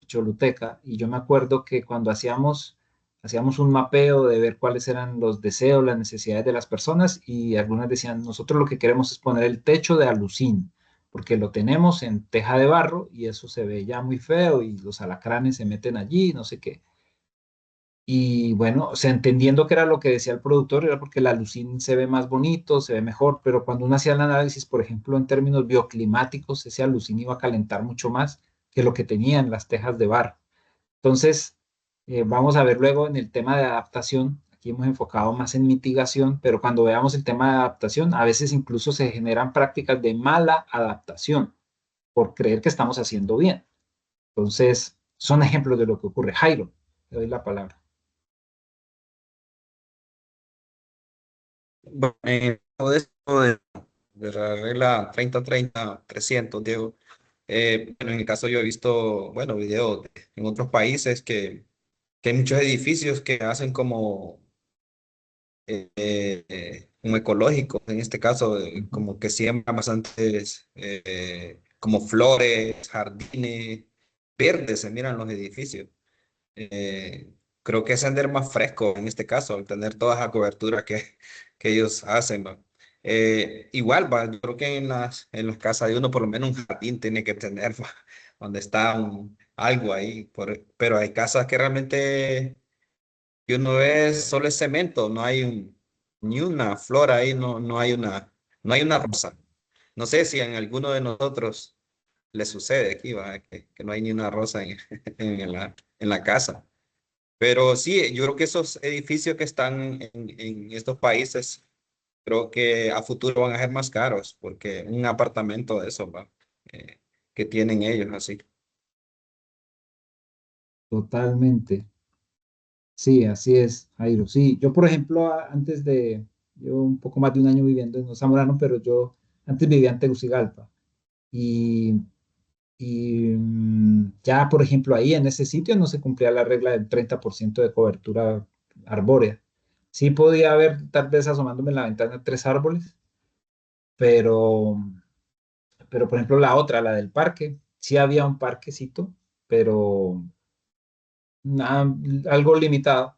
Choluteca, y yo me acuerdo que cuando hacíamos un mapeo de ver cuáles eran los deseos, las necesidades de las personas, y algunas decían, nosotros lo que queremos es poner el techo de alucín, porque lo tenemos en teja de barro y eso se ve ya muy feo y los alacranes se meten allí, no sé qué. Y bueno, o sea, entendiendo que era lo que decía el productor, era porque el alucín se ve más bonito, se ve mejor, pero cuando uno hacía el análisis, por ejemplo, en términos bioclimáticos, ese alucín iba a calentar mucho más que lo que tenían las tejas de barro. Entonces, vamos a ver luego en el tema de adaptación. Aquí hemos enfocado más en mitigación, pero cuando veamos el tema de adaptación, a veces incluso se generan prácticas de mala adaptación por creer que estamos haciendo bien. Entonces, son ejemplos de lo que ocurre. Jairo, te doy la palabra. Bueno, todo esto de la regla 30-30-300, Diego. Bueno, en el caso yo he visto, bueno, videos en otros países que hay muchos edificios que hacen como ecológicos, en este caso, como que siembran bastantes, como flores, jardines, verdes se miran los edificios. Creo que es sender más fresco en este caso, al tener toda esa cobertura que ellos hacen, ¿va? Igual, ¿va? Yo creo que en las casas de uno por lo menos un jardín tiene que tener, ¿va? Donde está algo ahí, pero hay casas que realmente que uno ve solo es cemento, no hay ni una flor ahí, no hay una rosa. No sé si en alguno de nosotros le sucede aquí, ¿va? Que no hay ni una rosa en, en la casa. Pero sí, yo creo que esos edificios que están en estos países, creo que a futuro van a ser más caros, porque un apartamento de esos, va, eh, que tienen ellos así. Totalmente. Sí, así es, Jairo. Sí, yo por ejemplo, antes de, yo un poco más de un año viviendo en Zamorano, pero yo antes vivía en Tegucigalpa. Y, ya, por ejemplo, ahí en ese sitio no se cumplía la regla del 30% de cobertura arbórea. Sí podía haber, tal vez asomándome en la ventana, 3 árboles, pero, pero por ejemplo la otra, la del parque, sí había un parquecito, pero algo limitado.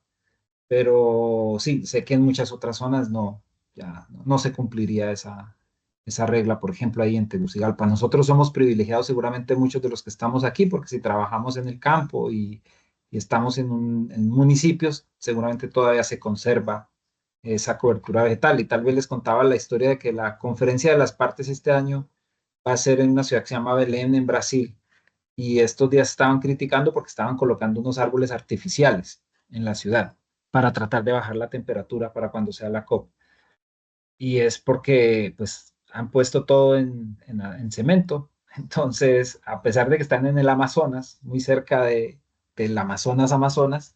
Pero sí, sé que en muchas otras zonas no, ya no se cumpliría esa regla, por ejemplo, ahí en Tegucigalpa. Nosotros somos privilegiados, seguramente muchos de los que estamos aquí, porque si trabajamos en el campo y estamos en municipios, seguramente todavía se conserva esa cobertura vegetal. Y tal vez les contaba la historia de que la conferencia de las partes este año va a ser en una ciudad que se llama Belén, en Brasil. Y estos días estaban criticando porque estaban colocando unos árboles artificiales en la ciudad para tratar de bajar la temperatura para cuando sea la COP. Y es porque pues han puesto todo en cemento. Entonces, a pesar de que están en el Amazonas, muy cerca del Amazonas,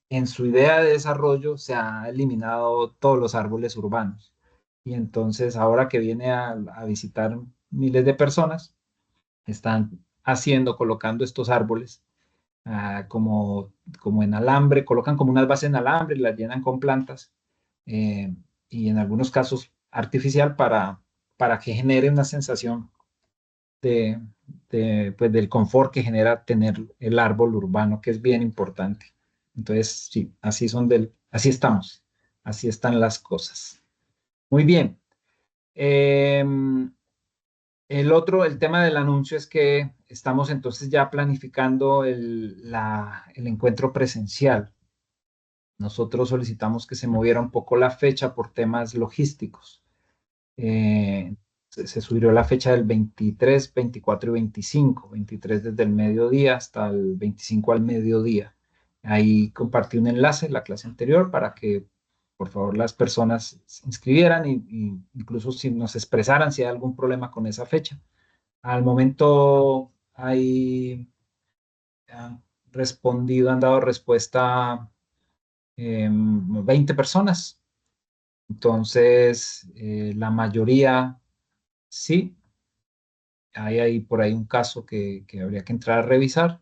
en su idea de desarrollo se ha eliminado todos los árboles urbanos. Y entonces, ahora que viene a visitar miles de personas, están colocando estos árboles como en alambre, colocan como unas bases en alambre y las llenan con plantas eh, y en algunos casos artificial para que genere una sensación de, pues, del confort que genera tener el árbol urbano, que es bien importante. Entonces, sí, así estamos, así están las cosas. Muy bien. El tema del anuncio es que estamos entonces ya planificando el encuentro presencial. Nosotros solicitamos que se moviera un poco la fecha por temas logísticos. Se subió la fecha del 23, 24 y 25. 23 desde el mediodía hasta el 25 al mediodía. Ahí compartí un enlace en la clase anterior para que por favor las personas se inscribieran y incluso si nos expresaran si hay algún problema con esa fecha. Al momento han han dado respuesta 20 personas. Entonces, la mayoría sí. Hay por ahí un caso que habría que entrar a revisar,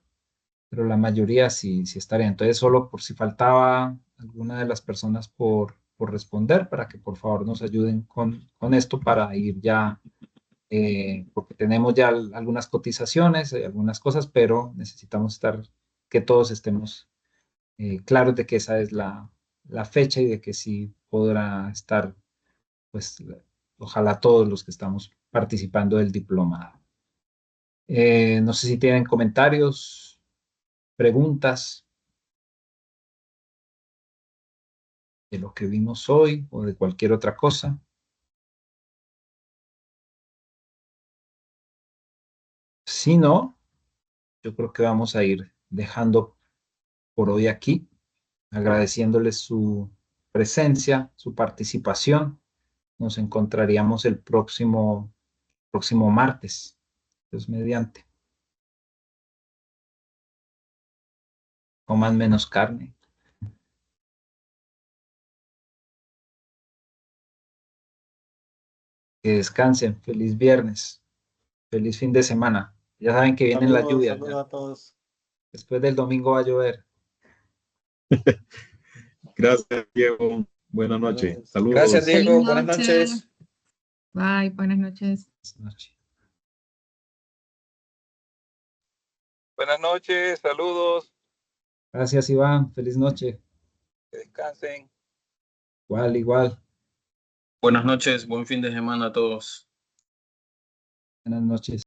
pero la mayoría sí estaría. Entonces, solo por si faltaba alguna de las personas por responder, para que por favor nos ayuden con esto para ir ya porque tenemos ya algunas cotizaciones, algunas cosas, pero necesitamos que todos estemos claros de que esa es la fecha y de que sí podrá estar, pues, ojalá todos los que estamos participando del diplomado. No sé si tienen comentarios, preguntas de lo que vimos hoy o de cualquier otra cosa. Si no, yo creo que vamos a ir dejando por hoy aquí, agradeciéndoles su presencia, su participación. Nos encontraríamos el próximo martes, Dios mediante. Coman menos carne. Que descansen. Feliz viernes. Feliz fin de semana. Ya saben que vienen las lluvias. Saludos a todos. Después del domingo va a llover. Gracias, Diego. Buenas noches. Saludos. Gracias, Feliz Diego. Buenas noche. noches. Bye, buenas noches. Buenas noches. Buenas noches, saludos, Gracias, Iván. Feliz noche. que descansen. Igual. Buenas noches, buen fin de semana a todos. Buenas noches.